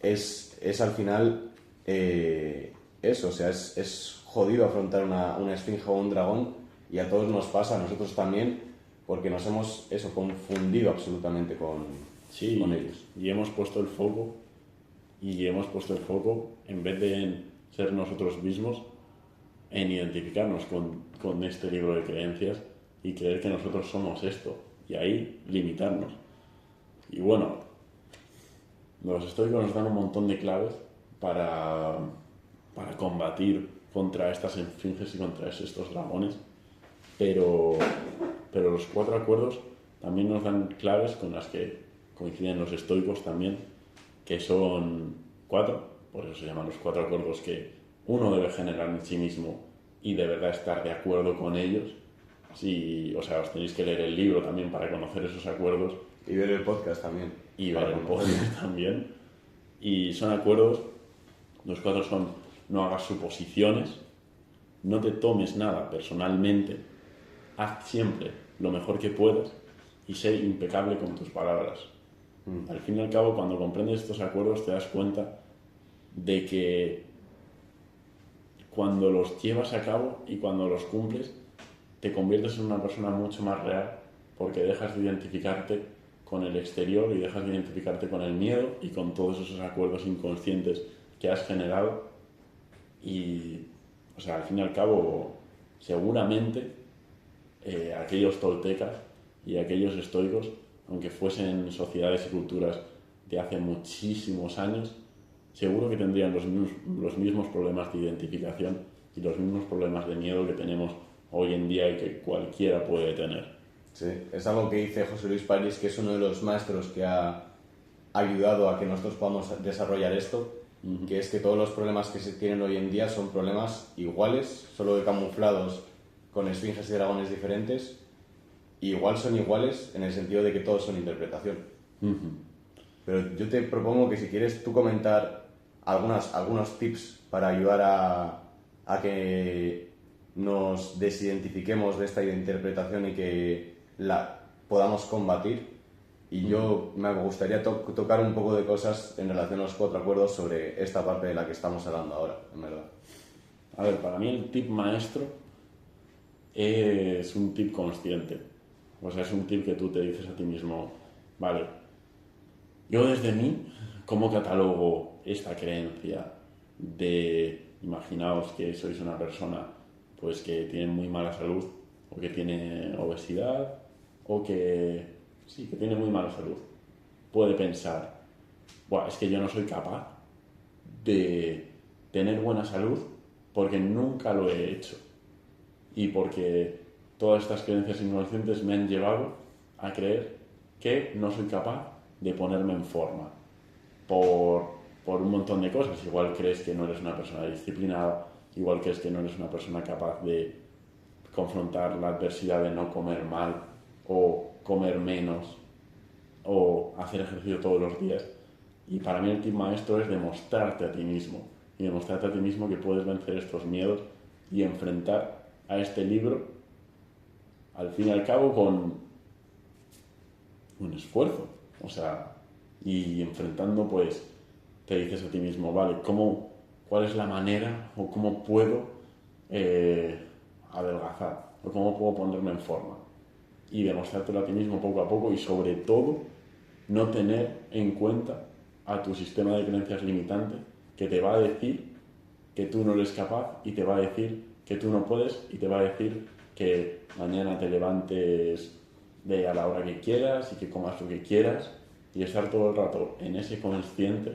es al final eso, o sea, es jodido afrontar una esfinge o un dragón, y a todos nos pasa, a nosotros también, porque nos hemos confundido absolutamente con ellos.
Y hemos puesto el foco, en vez de en ser nosotros mismos, en identificarnos con este libro de creencias y creer que nosotros somos esto, y ahí limitarnos. Y bueno, los estoicos nos dan un montón de claves para combatir contra estas esfinges y contra estos dragones, pero los 4 acuerdos también nos dan claves con las que coinciden los estoicos también, que son 4, por eso se llaman los 4 acuerdos, que uno debe generar en sí mismo y de verdad estar de acuerdo con ellos. O sea, os tenéis que leer el libro también para conocer esos acuerdos.
Y ver el podcast también.
Y son acuerdos, los 4 son: no hagas suposiciones, no te tomes nada personalmente, haz siempre lo mejor que puedas y sé impecable con tus palabras. Al fin y al cabo, cuando comprendes estos acuerdos, te das cuenta de que cuando los llevas a cabo y cuando los cumples, te conviertes en una persona mucho más real, porque dejas de identificarte con el exterior y dejas de identificarte con el miedo y con todos esos acuerdos inconscientes que has generado. Y, o sea, al fin y al cabo, seguramente aquellos toltecas y aquellos estoicos, aunque fuesen sociedades y culturas de hace muchísimos años, seguro que tendrían los mismos problemas de identificación y los mismos problemas de miedo que tenemos hoy en día y que cualquiera puede tener.
Sí, es algo que dice José Luis París, que es uno de los maestros que ha ayudado a que nosotros podamos desarrollar esto, que es que todos los problemas que se tienen hoy en día son problemas iguales, solo que camuflados con esfinges y dragones diferentes, y igual son iguales en el sentido de que todos son interpretación. Pero yo te propongo que si quieres tú comentar algunos tips para ayudar a que nos desidentifiquemos de esta interpretación y que la podamos combatir. Y yo me gustaría tocar un poco de cosas en relación a los 4 acuerdos sobre esta parte de la que estamos hablando ahora, en verdad.
A ver, para mí el tip maestro es un tip consciente. O sea, es un tip que tú te dices a ti mismo, vale, yo desde mí, ¿cómo catalogo esta creencia de, imaginaos que sois una persona pues que tiene muy mala salud, o que tiene obesidad, o que sí, que tiene muy mala salud? Puede pensar, buah, es que yo no soy capaz de tener buena salud porque nunca lo he hecho y porque todas estas creencias inconscientes me han llevado a creer que no soy capaz de ponerme en forma por un montón de cosas. Igual crees que no eres una persona disciplinada, igual crees que no eres una persona capaz de confrontar la adversidad de no comer mal o comer menos o hacer ejercicio todos los días. Y para mí el tip maestro es demostrarte a ti mismo y demostrarte a ti mismo que puedes vencer estos miedos y enfrentar a este libro al fin y al cabo con un esfuerzo. O sea, y enfrentando pues te dices a ti mismo, vale, ¿cuál es la manera o cómo puedo adelgazar o cómo puedo ponerme en forma? Y demostrártelo a ti mismo poco a poco y sobre todo no tener en cuenta a tu sistema de creencias limitante que te va a decir que tú no eres capaz y te va a decir que tú no puedes y te va a decir que mañana te levantes a la hora que quieras y que comas lo que quieras y estar todo el rato en ese consciente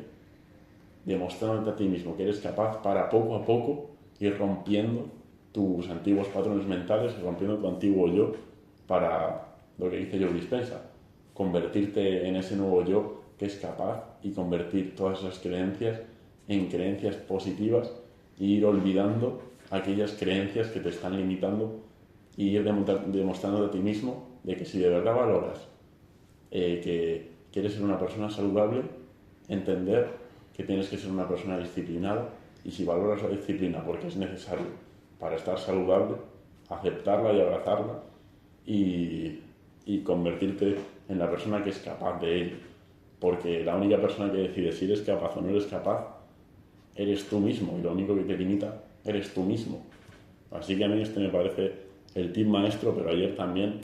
demostrándote a ti mismo que eres capaz para poco a poco ir rompiendo tus antiguos patrones mentales y rompiendo tu antiguo yo para lo que dice Joe Dispenza, convertirte en ese nuevo yo que es capaz y convertir todas esas creencias en creencias positivas e ir olvidando aquellas creencias que te están limitando y ir demostrándote a ti mismo de que si de verdad valoras que quieres ser una persona saludable, entender que tienes que ser una persona disciplinada y si valoras la disciplina porque es necesario para estar saludable, aceptarla y abrazarla y convertirte en la persona que es capaz de ello. Porque la única persona que decide si eres capaz o no eres capaz eres tú mismo y lo único que te limita eres tú mismo. Así que a mí este me parece el tip maestro, pero ayer también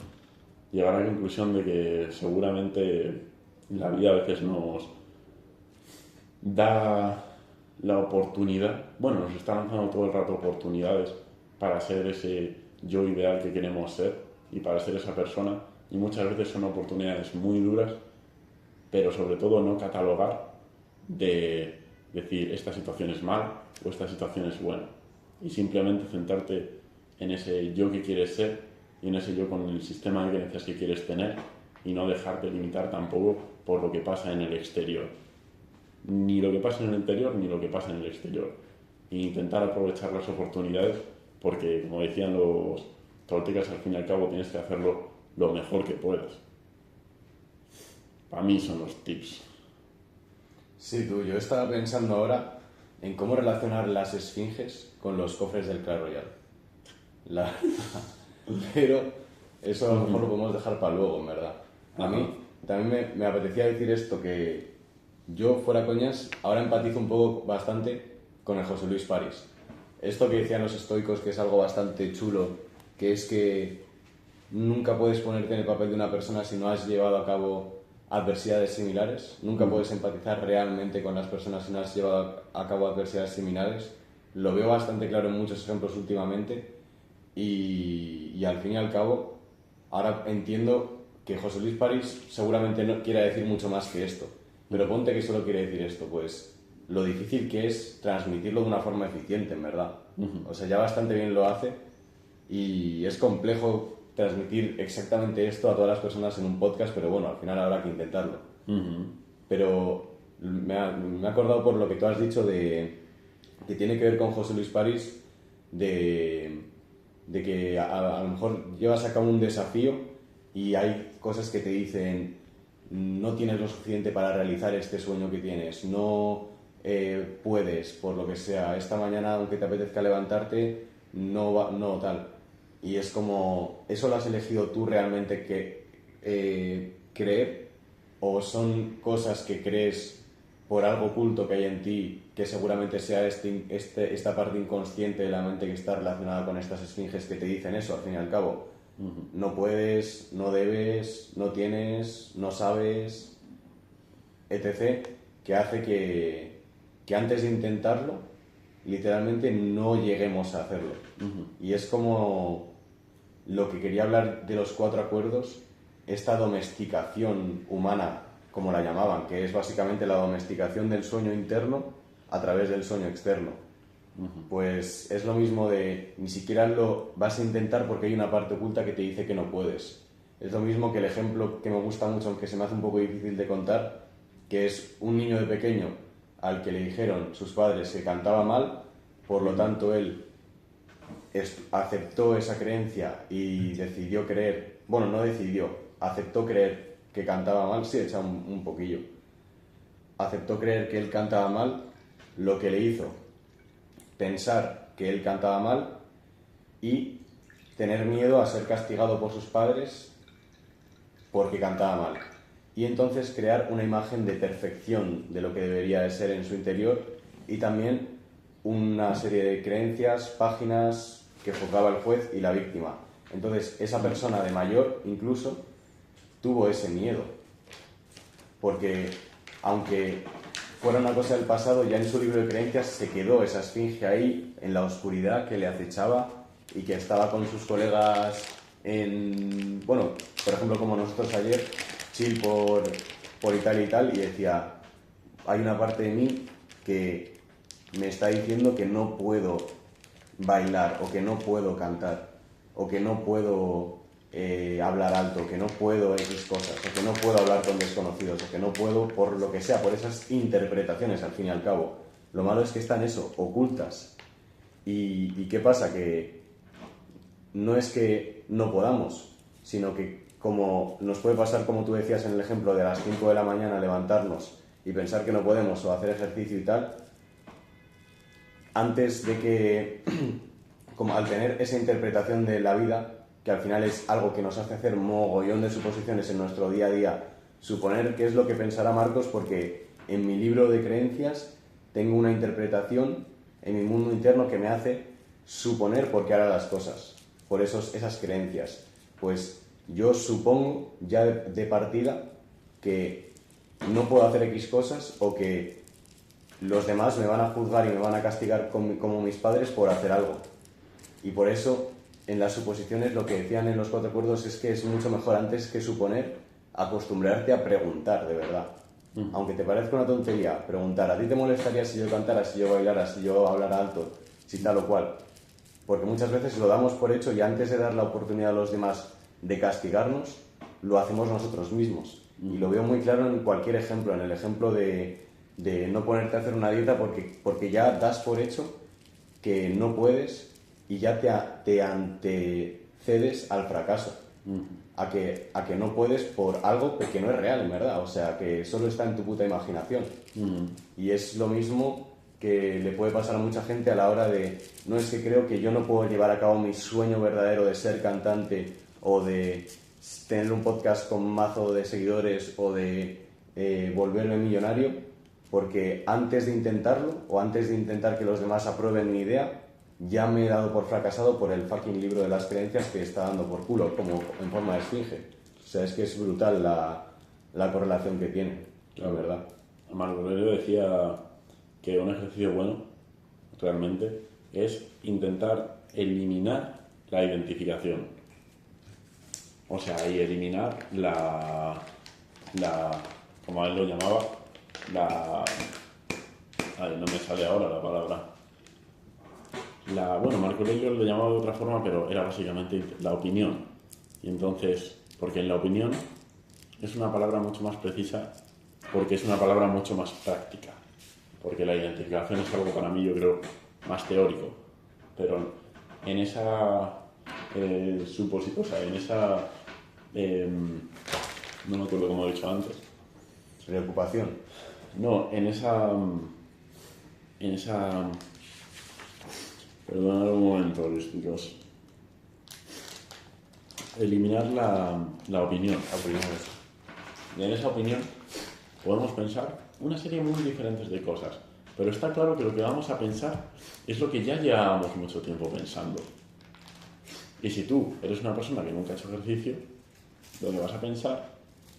llegar a la conclusión de que seguramente la vida a veces nos da la oportunidad, bueno, nos está lanzando todo el rato oportunidades para ser ese yo ideal que queremos ser y para ser esa persona, y muchas veces son oportunidades muy duras, pero sobre todo no catalogar de decir esta situación es mal o esta situación es buena y simplemente centrarte en ese yo que quieres ser y en ese yo con el sistema de creencias que quieres tener y no dejarte limitar tampoco por lo que pasa en el exterior, ni lo que pasa en el interior ni lo que pasa en el exterior, e intentar aprovechar las oportunidades porque, como decían los toltecas, al fin y al cabo tienes que hacerlo lo mejor que puedas. Para mí son los tips.
Sí, tú, yo estaba pensando ahora en cómo relacionar las esfinges con los cofres del Clash Royale. Pero eso a lo mejor lo podemos dejar para luego, en verdad. A mí también me apetecía decir esto, que yo, fuera coñas, ahora empatizo un poco bastante con el José Luis París. Esto que decían los estoicos, que es algo bastante chulo, que es que nunca puedes ponerte en el papel de una persona si no has llevado a cabo adversidades similares. Nunca puedes empatizar realmente con las personas si no has llevado a cabo adversidades similares. Lo veo bastante claro en muchos ejemplos últimamente y al fin y al cabo ahora entiendo que José Luis París seguramente no quiera decir mucho más que esto, pero ponte que solo quiere decir esto, pues lo difícil que es transmitirlo de una forma eficiente, en verdad. O sea, ya bastante bien lo hace y es complejo transmitir exactamente esto a todas las personas en un podcast, pero bueno, al final habrá que intentarlo. Pero me he acordado por lo que tú has dicho que tiene que ver con José Luis París, de que a lo mejor llevas a cabo un desafío y hay cosas que te dicen no tienes lo suficiente para realizar este sueño que tienes, no puedes, por lo que sea, esta mañana aunque te apetezca levantarte, no tal. Y es como, ¿eso lo has elegido tú realmente creer? ¿O son cosas que crees por algo oculto que hay en ti, que seguramente sea esta parte inconsciente de la mente que está relacionada con estas esfinges que te dicen eso, al fin y al cabo? No puedes, no debes, no tienes, no sabes, etc., que hace que antes de intentarlo, literalmente no lleguemos a hacerlo. Y es como lo que quería hablar de los 4 acuerdos, esta domesticación humana, como la llamaban, que es básicamente la domesticación del sueño interno a través del sueño externo. Pues es lo mismo de ni siquiera lo vas a intentar porque hay una parte oculta que te dice que no puedes. Es lo mismo que el ejemplo que me gusta mucho, aunque se me hace un poco difícil de contar, que es un niño de pequeño al que le dijeron sus padres que cantaba mal, por lo tanto él aceptó esa creencia y decidió creer, bueno, no decidió, aceptó creer que cantaba mal, sí, echa un poquillo, aceptó creer que él cantaba mal, lo que le hizo pensar que él cantaba mal y tener miedo a ser castigado por sus padres porque cantaba mal. Y entonces crear una imagen de perfección de lo que debería de ser en su interior y también una serie de creencias, páginas que juzgaba el juez y la víctima. Entonces esa persona de mayor incluso tuvo ese miedo, porque aunque fuera una cosa del pasado, ya en su libro de creencias se quedó esa esfinge ahí en la oscuridad que le acechaba y que estaba con sus colegas en, bueno, por ejemplo como nosotros ayer, chill por Italia y tal, y decía, hay una parte de mí que me está diciendo que no puedo bailar, o que no puedo cantar, o que no puedo hablar alto, que no puedo X cosas, o que no puedo hablar con desconocidos, o que no puedo por lo que sea, por esas interpretaciones al fin y al cabo. Lo malo es que están eso, ocultas. ¿Y qué pasa? Que no es que no podamos, sino que como nos puede pasar, como tú decías en el ejemplo, de las 5 de la mañana levantarnos y pensar que no podemos o hacer ejercicio y tal, antes de que, como al tener esa interpretación de la vida, que al final es algo que nos hace hacer mogollón de suposiciones en nuestro día a día, suponer qué es lo que pensará Marcos, porque en mi libro de creencias tengo una interpretación en mi mundo interno que me hace suponer por qué hará las cosas, por esas creencias. Pues yo supongo ya de partida que no puedo hacer X cosas o que los demás me van a juzgar y me van a castigar como mis padres por hacer algo. Y por eso, en las suposiciones, lo que decían en los 4 acuerdos es que es mucho mejor, antes que suponer, acostumbrarte a preguntar de verdad. Aunque te parezca una tontería, preguntar, ¿a ti te molestaría si yo cantara, si yo bailara, si yo hablara alto, si tal o cual? Porque muchas veces lo damos por hecho y antes de dar la oportunidad a los demás de castigarnos, lo hacemos nosotros mismos. Y lo veo muy claro en cualquier ejemplo, en el ejemplo de no ponerte a hacer una dieta porque ya das por hecho que no puedes y ya te antecedes al fracaso, a que no puedes por algo que no es real en verdad, o sea, que solo está en tu puta imaginación. Y es lo mismo que le puede pasar a mucha gente a la hora de, no, es que creo que yo no puedo llevar a cabo mi sueño verdadero de ser cantante o de tener un podcast con mazo de seguidores o de volverme millonario, porque antes de intentarlo o antes de intentar que los demás aprueben mi idea, ya me he dado por fracasado por el fucking libro de las creencias que está dando por culo, como en forma de esfinge. O sea, es que es brutal la correlación que tiene, la verdad.
Marco Aurelio decía que un ejercicio bueno, realmente, es intentar eliminar la identificación. O sea, y eliminar la como él lo llamaba, no me sale ahora la palabra. Bueno, Marco Aurelio lo llamaba de otra forma, pero era básicamente la opinión. Y entonces, porque en la opinión es una palabra mucho más precisa, porque es una palabra mucho más práctica. Porque la identificación es algo para mí, yo creo, más teórico. Pero en esa suposición, o sea, en esa... no me acuerdo cómo he dicho antes.
Preocupación.
No, en esa... Perdonad un momento, chicos. Eliminar la opinión. Y en esa opinión podemos pensar una serie muy diferentes de cosas. Pero está claro que lo que vamos a pensar es lo que ya llevábamos mucho tiempo pensando. Y si tú eres una persona que nunca ha hecho ejercicio, lo que vas a pensar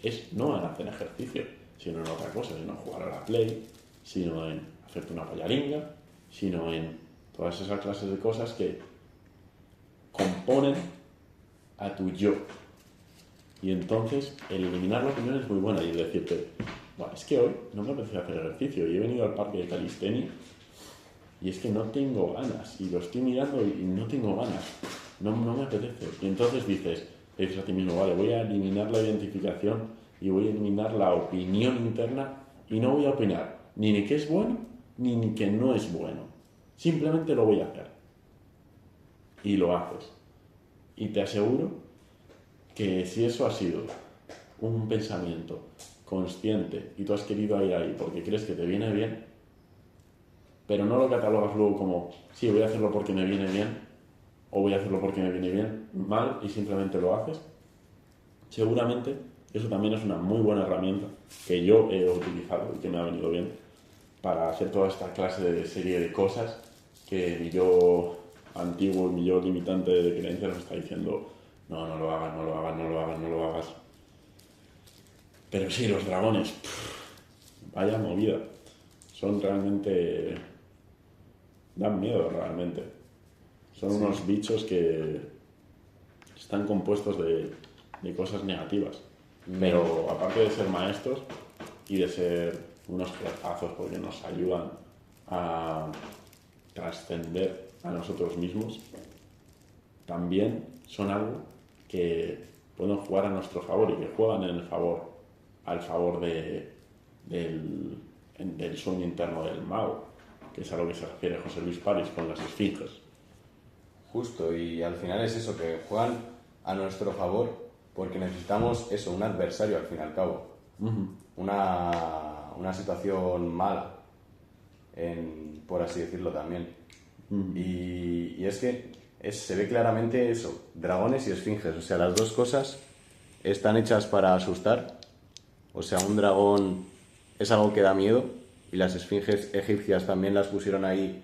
es no en hacer ejercicio, sino en otra cosa, sino en jugar a la Play, sino en hacerte una payaringa, sino en todas esas clases de cosas que componen a tu yo. Y entonces el eliminar la opinión es muy buena y decirte, bueno, es que hoy no me apetece hacer ejercicio y he venido al parque de calistenia y es que no tengo ganas y lo estoy mirando y no tengo ganas, no me apetece. Y entonces dices a ti mismo, vale, voy a eliminar la identificación y voy a eliminar la opinión interna y no voy a opinar ni que es bueno ni que no es bueno. Simplemente lo voy a hacer. Y lo haces. Y te aseguro que si eso ha sido un pensamiento consciente y tú has querido ir ahí porque crees que te viene bien, pero no lo catalogas luego como, sí, voy a hacerlo porque me viene bien, o voy a hacerlo porque me viene bien, mal, y simplemente lo haces, seguramente eso también es una muy buena herramienta que yo he utilizado y que me ha venido bien para hacer toda esta clase de serie de cosas que mi yo antiguo, mi yo limitante de creencias nos está diciendo, no lo hagas, no lo hagas, no lo hagas, no lo hagas. Pero sí, los dragones, vaya movida, son realmente, dan miedo realmente. Son unos bichos que están compuestos de cosas negativas. Pero aparte de ser maestros y de ser unos jefazos porque nos ayudan a trascender a nosotros mismos, también son algo que pueden jugar a nuestro favor y que juegan al favor del sueño interno del mago, que es a lo que se refiere José Luis París con las esfinges.
Justo, y al final es eso, que juegan a nuestro favor porque necesitamos eso, un adversario al fin y al cabo. Una situación mala, por así decirlo también. Y es que se ve claramente eso, dragones y esfinges, o sea, las dos cosas están hechas para asustar. O sea, un dragón es algo que da miedo y las esfinges egipcias también las pusieron ahí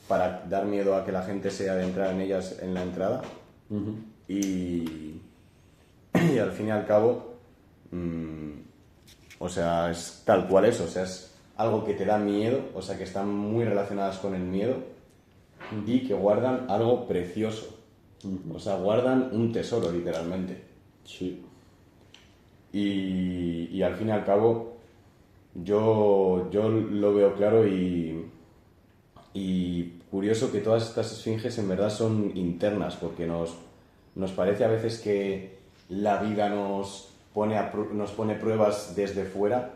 para dar miedo a que la gente se adentrara en ellas en la entrada. Y al fin y al cabo, o sea, es tal cual eso, o sea, es algo que te da miedo, o sea, que están muy relacionadas con el miedo y que guardan algo precioso. O sea, guardan un tesoro, literalmente.
Sí.
Y al fin y al cabo, yo lo veo claro y curioso que todas estas esfinges en verdad son internas, porque nos parece a veces que la vida nos pone pruebas desde fuera,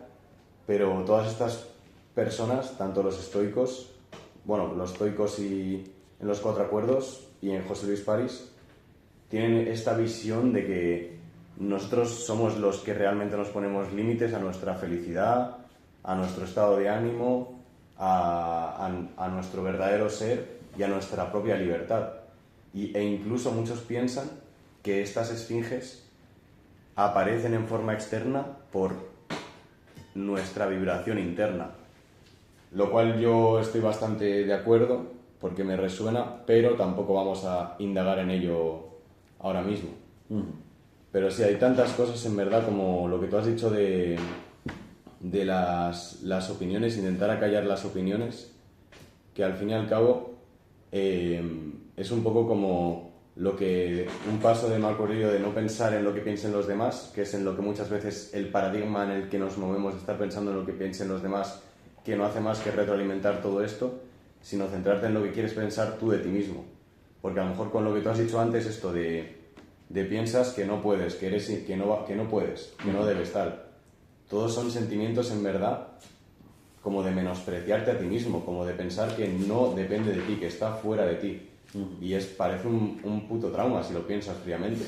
pero todas estas personas, tanto los estoicos y en los Cuatro Acuerdos y en José Luis París, tienen esta visión de que nosotros somos los que realmente nos ponemos límites a nuestra felicidad, a nuestro estado de ánimo, a nuestro verdadero ser y a nuestra propia libertad. E incluso muchos piensan que estas esfinges aparecen en forma externa por nuestra vibración interna, lo cual yo estoy bastante de acuerdo porque me resuena, pero tampoco vamos a indagar en ello ahora mismo. Pero sí, hay tantas cosas en verdad como lo que tú has dicho de las opiniones, intentar acallar las opiniones, que al fin y al cabo es un poco como un paso de Marco Aurelio de no pensar en lo que piensen los demás, que es en lo que muchas veces el paradigma en el que nos movemos, de estar pensando en lo que piensen los demás, que no hace más que retroalimentar todo esto, sino centrarte en lo que quieres pensar tú de ti mismo. Porque a lo mejor con lo que tú has dicho antes, esto de piensas que no puedes, que no puedes, que no debes tal. Todos son sentimientos en verdad como de menospreciarte a ti mismo, como de pensar que no depende de ti, que está fuera de ti. Y parece un puto trauma si lo piensas fríamente.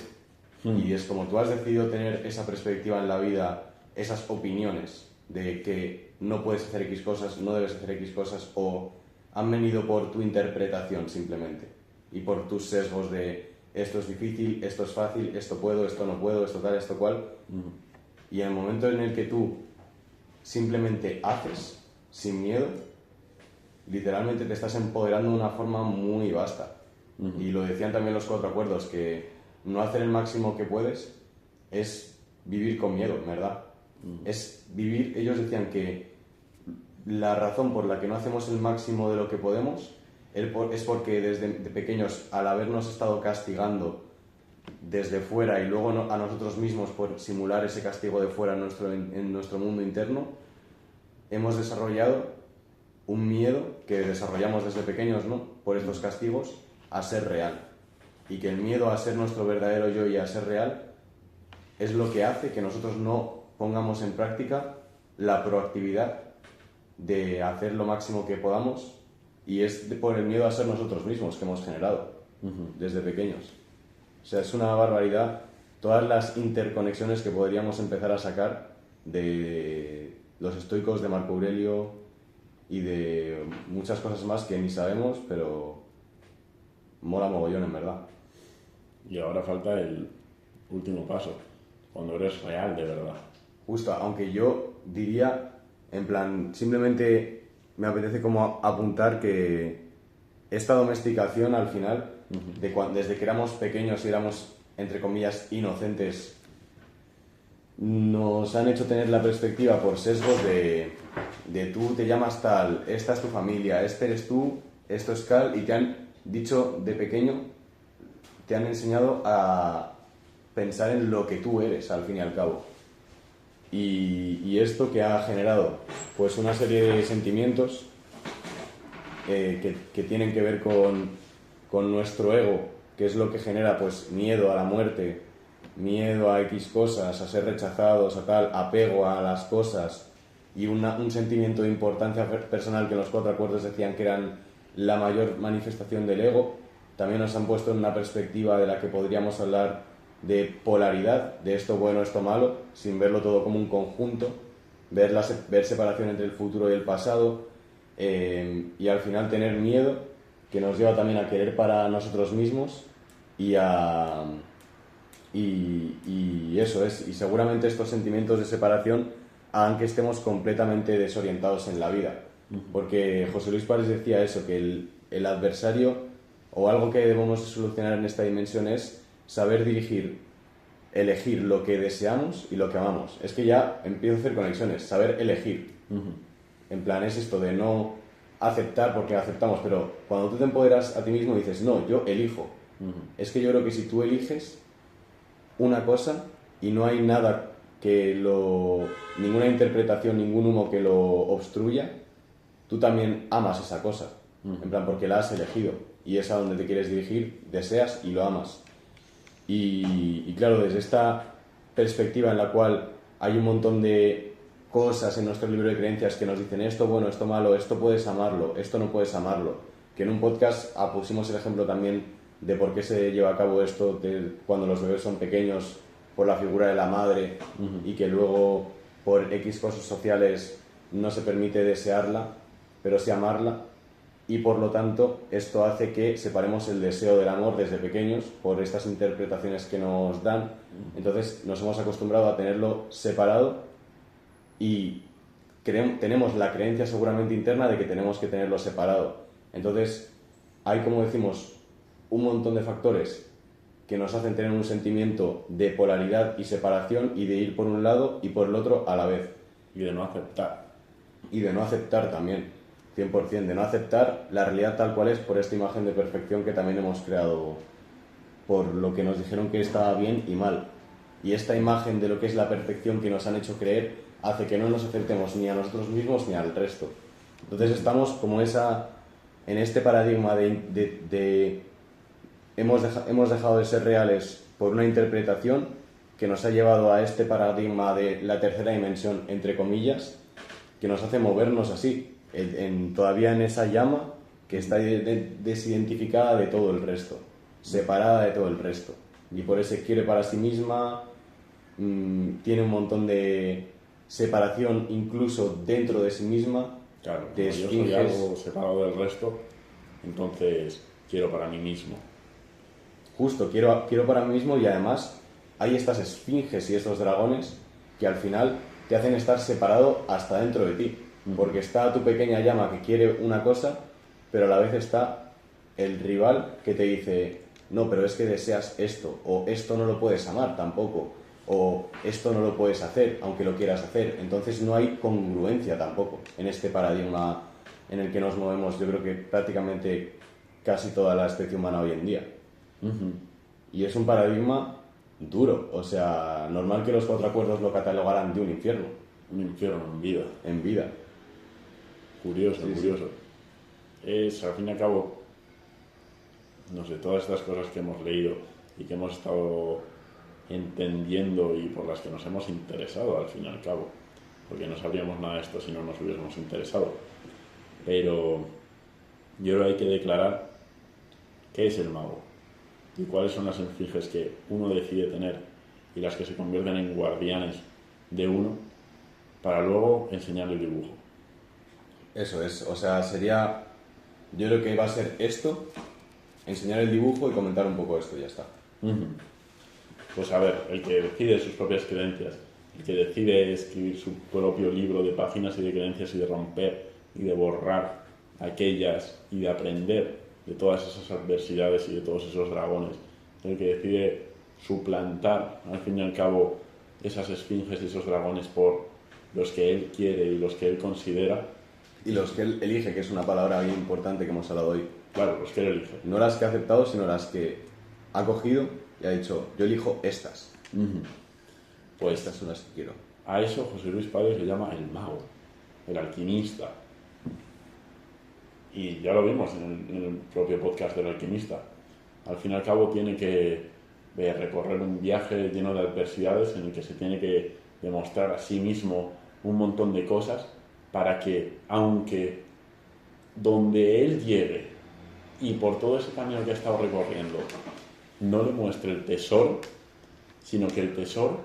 Y es como tú has decidido tener esa perspectiva en la vida, esas opiniones de que no puedes hacer X cosas, no debes hacer X cosas, o han venido por tu interpretación simplemente y por tus sesgos de esto es difícil, esto es fácil, esto puedo, esto no puedo, esto tal, esto cual. Y en el momento en el que tú simplemente haces sin miedo, literalmente te estás empoderando de una forma muy vasta. Y lo decían también los 4 acuerdos, que no hacer el máximo que puedes es vivir con miedo, ¿verdad? Es vivir, ellos decían que la razón por la que no hacemos el máximo de lo que podemos es porque desde pequeños, al habernos estado castigando desde fuera y luego a nosotros mismos por simular ese castigo de fuera en nuestro mundo interno, hemos desarrollado un miedo que desarrollamos desde pequeños, ¿no? Por estos castigos, a ser real. Y que el miedo a ser nuestro verdadero yo y a ser real es lo que hace que nosotros no pongamos en práctica la proactividad de hacer lo máximo que podamos, y es por el miedo a ser nosotros mismos que hemos generado desde pequeños. O sea, es una barbaridad todas las interconexiones que podríamos empezar a sacar de los estoicos, de Marco Aurelio y de muchas cosas más que ni sabemos, pero mola mogollón en verdad.
Y ahora falta el último paso, cuando eres real de verdad.
Justo, aunque yo diría, en plan, simplemente me apetece como apuntar que esta domesticación al final, desde que éramos pequeños y éramos, entre comillas, inocentes, nos han hecho tener la perspectiva por sesgos de tú te llamas tal, esta es tu familia, este eres tú, esto es tal, y te han dicho de pequeño, te han enseñado a pensar en lo que tú eres, al fin y al cabo. Y esto que ha generado pues una serie de sentimientos que tienen que ver con nuestro ego, que es lo que genera pues miedo a la muerte, miedo a X cosas, a ser rechazados, a tal, apego a las cosas, y un sentimiento de importancia personal que los 4 acuerdos decían que eran la mayor manifestación del ego. También nos han puesto en una perspectiva de la que podríamos hablar de polaridad, de esto bueno, esto malo, sin verlo todo como un conjunto, ver separación entre el futuro y el pasado, y al final tener miedo, que nos lleva también a querer para nosotros mismos y eso es, y seguramente estos sentimientos de separación hagan que estemos completamente desorientados en la vida, porque José Luis Párez decía eso, que el adversario o algo que debemos solucionar en esta dimensión es saber elegir lo que deseamos y lo que amamos. Es que ya empiezo a hacer conexiones, saber elegir. En plan, es esto de no aceptar porque aceptamos, pero cuando tú te empoderas a ti mismo y dices, no, yo elijo. Es que yo creo que si tú eliges una cosa y no hay nada ninguna interpretación, ningún humo que lo obstruya, tú también amas esa cosa. En plan, porque la has elegido y es a donde te quieres dirigir, deseas y lo amas. Y claro, desde esta perspectiva en la cual hay un montón de cosas en nuestro libro de creencias que nos dicen esto bueno, esto malo, esto puedes amarlo, esto no puedes amarlo, que en un podcast pusimos el ejemplo también de por qué se lleva a cabo esto cuando los bebés son pequeños, por la figura de la madre, y que luego por X cosas sociales no se permite desearla, pero sí amarla. Y por lo tanto esto hace que separemos el deseo del amor desde pequeños por estas interpretaciones que nos dan. Entonces nos hemos acostumbrado a tenerlo separado y tenemos la creencia seguramente interna de que tenemos que tenerlo separado. Entonces hay, como decimos, un montón de factores que nos hacen tener un sentimiento de polaridad y separación y de ir por un lado y por el otro a la vez.
Y de no aceptar.
Y de no aceptar también. 100%, de no aceptar la realidad tal cual es por esta imagen de perfección que también hemos creado por lo que nos dijeron que estaba bien y mal. Y esta imagen de lo que es la perfección que nos han hecho creer hace que no nos aceptemos ni a nosotros mismos ni al resto. Entonces estamos como en este paradigma de hemos dejado de ser reales por una interpretación que nos ha llevado a este paradigma de la tercera dimensión, entre comillas, que nos hace movernos así. Todavía en esa llama que está desidentificada de todo el resto, separada de todo el resto, y por eso quiere para sí misma, tiene un montón de separación incluso dentro de sí misma.
Claro, yo soy algo separado del resto, entonces quiero para mí mismo.
Justo, quiero para mí mismo, y además hay estas esfinges y estos dragones que al final te hacen estar separado hasta dentro de ti. Porque está tu pequeña llama que quiere una cosa, pero a la vez está el rival que te dice, no, pero es que deseas esto, o esto no lo puedes amar tampoco, o esto no lo puedes hacer, aunque lo quieras hacer. Entonces no hay congruencia tampoco en este paradigma en el que nos movemos, yo creo que prácticamente casi toda la especie humana hoy en día. Y es un paradigma duro, o sea, normal que los cuatro acuerdos lo catalogaran de un infierno.
Un infierno en vida.
En vida.
Curioso,
Sí,
curioso. Es, al fin y al cabo, no sé, todas estas cosas que hemos leído y que hemos estado entendiendo y por las que nos hemos interesado, al fin y al cabo, porque no sabríamos nada de esto si no nos hubiésemos interesado. Pero yo creo que hay que declarar qué es el mago y cuáles son las esfinges que uno decide tener y las que se convierten en guardianes de uno para luego enseñar el dibujo.
Eso es, o sea, sería, yo creo que va a ser esto, enseñar el dibujo y comentar un poco esto y ya está.
Pues a ver, el que decide sus propias creencias, el que decide escribir su propio libro de páginas y de creencias y de romper y de borrar aquellas y de aprender de todas esas adversidades y de todos esos dragones, el que decide suplantar al fin y al cabo esas esfinges y esos dragones por los que él quiere y los que él considera.
Y los que él elige, que es una palabra bien importante que hemos hablado hoy.
Claro, los que él elige.
No las que ha aceptado, sino las que ha cogido y ha dicho, yo elijo estas. Pues estas son las que quiero.
A eso José Luis Páez le llama el mago, el alquimista. Y ya lo vimos en el propio podcast del alquimista. Al fin y al cabo tiene que recorrer un viaje lleno de adversidades en el que se tiene que demostrar a sí mismo un montón de cosas para que, aunque donde él llegue y por todo ese camino que ha estado recorriendo no le muestre el tesoro, sino que el tesoro,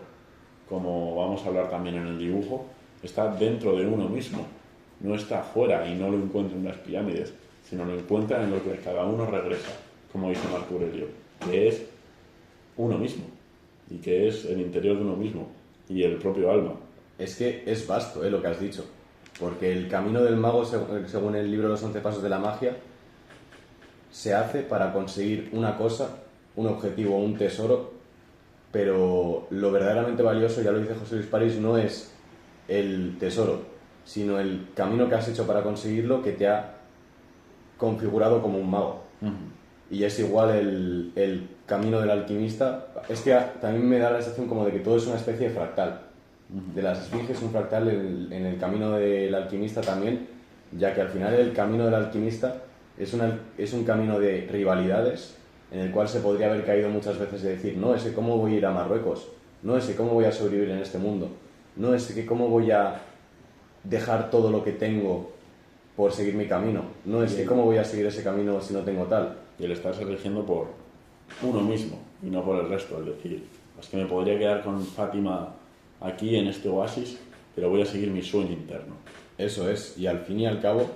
como vamos a hablar también en el dibujo, está dentro de uno mismo, no está afuera y no lo encuentra en las pirámides, sino lo encuentra en lo que cada uno regresa, como dice Marco Aurelio, que es uno mismo y que es el interior de uno mismo y el propio alma.
Es que es vasto, lo que has dicho, porque el camino del mago, según el libro Los 11 Pasos de la Magia, se hace para conseguir una cosa, un objetivo, un tesoro, pero lo verdaderamente valioso, ya lo dice José Luis París, no es el tesoro, sino el camino que has hecho para conseguirlo que te ha configurado como un mago. Y es igual el camino del alquimista. Es que también me da la sensación como de que todo es una especie de fractal. De las esfinges un fractal en el camino del alquimista también, ya que al final el camino del alquimista es un camino de rivalidades en el cual se podría haber caído muchas veces de decir, no, es que cómo voy a ir a Marruecos, no, es que cómo voy a sobrevivir en este mundo, no, es que cómo voy a dejar todo lo que tengo por seguir mi camino, no, es que cómo voy a seguir ese camino si no tengo tal.
Y el estarse rigiendo por uno mismo y no por el resto, es decir, es que me podría quedar con Fátima aquí en este oasis, pero voy a seguir mi sueño interno.
Eso es, y al fin y al cabo,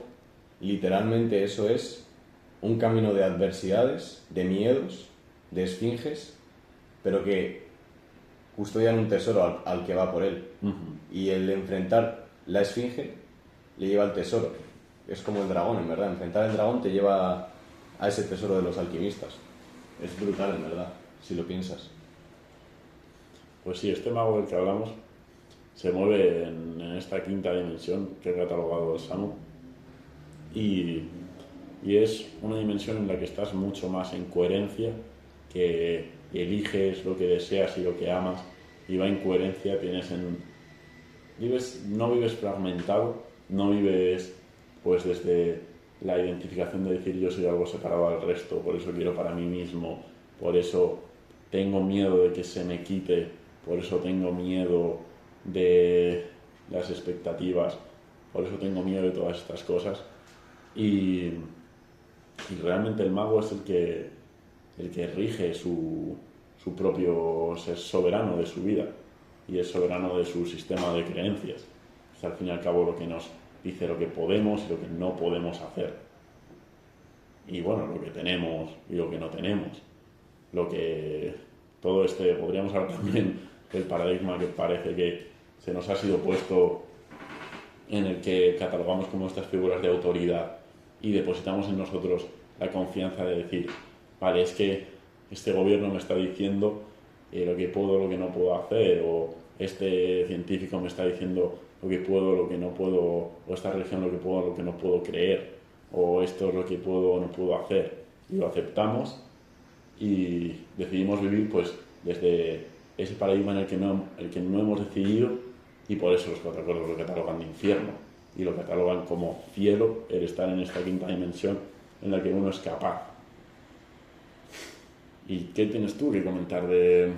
literalmente eso es un camino de adversidades, de miedos, de esfinges, pero que custodian un tesoro al que va por él. Y el enfrentar la esfinge le lleva al tesoro. Es como el dragón, en verdad. Enfrentar el dragón te lleva a ese tesoro de los alquimistas. Es brutal, en verdad, si lo piensas.
Pues sí, este mago del que hablamos se mueve en esta quinta dimensión que ha catalogado el Samu. Y es una dimensión en la que estás mucho más en coherencia, que eliges lo que deseas y lo que amas, y va en coherencia, no vives fragmentado, no vives pues desde la identificación de decir yo soy algo separado del resto, por eso quiero para mí mismo, por eso tengo miedo de que se me quite, por eso tengo miedo de las expectativas, por eso tengo miedo de todas estas cosas. Y realmente el mago es el que rige su propio ser soberano de su vida y es soberano de su sistema de creencias. Es al fin y al cabo lo que nos dice lo que podemos y lo que no podemos hacer. Y bueno, lo que tenemos y lo que no tenemos. Podríamos hablar también del paradigma que parece que se nos ha sido puesto en el que catalogamos como estas figuras de autoridad y depositamos en nosotros la confianza de decir, vale, es que este gobierno me está diciendo lo que puedo, lo que no puedo hacer, o este científico me está diciendo lo que puedo, lo que no puedo, o esta religión lo que puedo, lo que no puedo creer, o esto es lo que puedo o no puedo hacer, y lo aceptamos y decidimos vivir pues desde ese paradigma en el que no hemos decidido, y por eso los cuatro acuerdos lo catalogan de infierno y lo catalogan como cielo, el estar en esta quinta dimensión en la que uno es capaz. ¿Y qué tienes tú que comentar de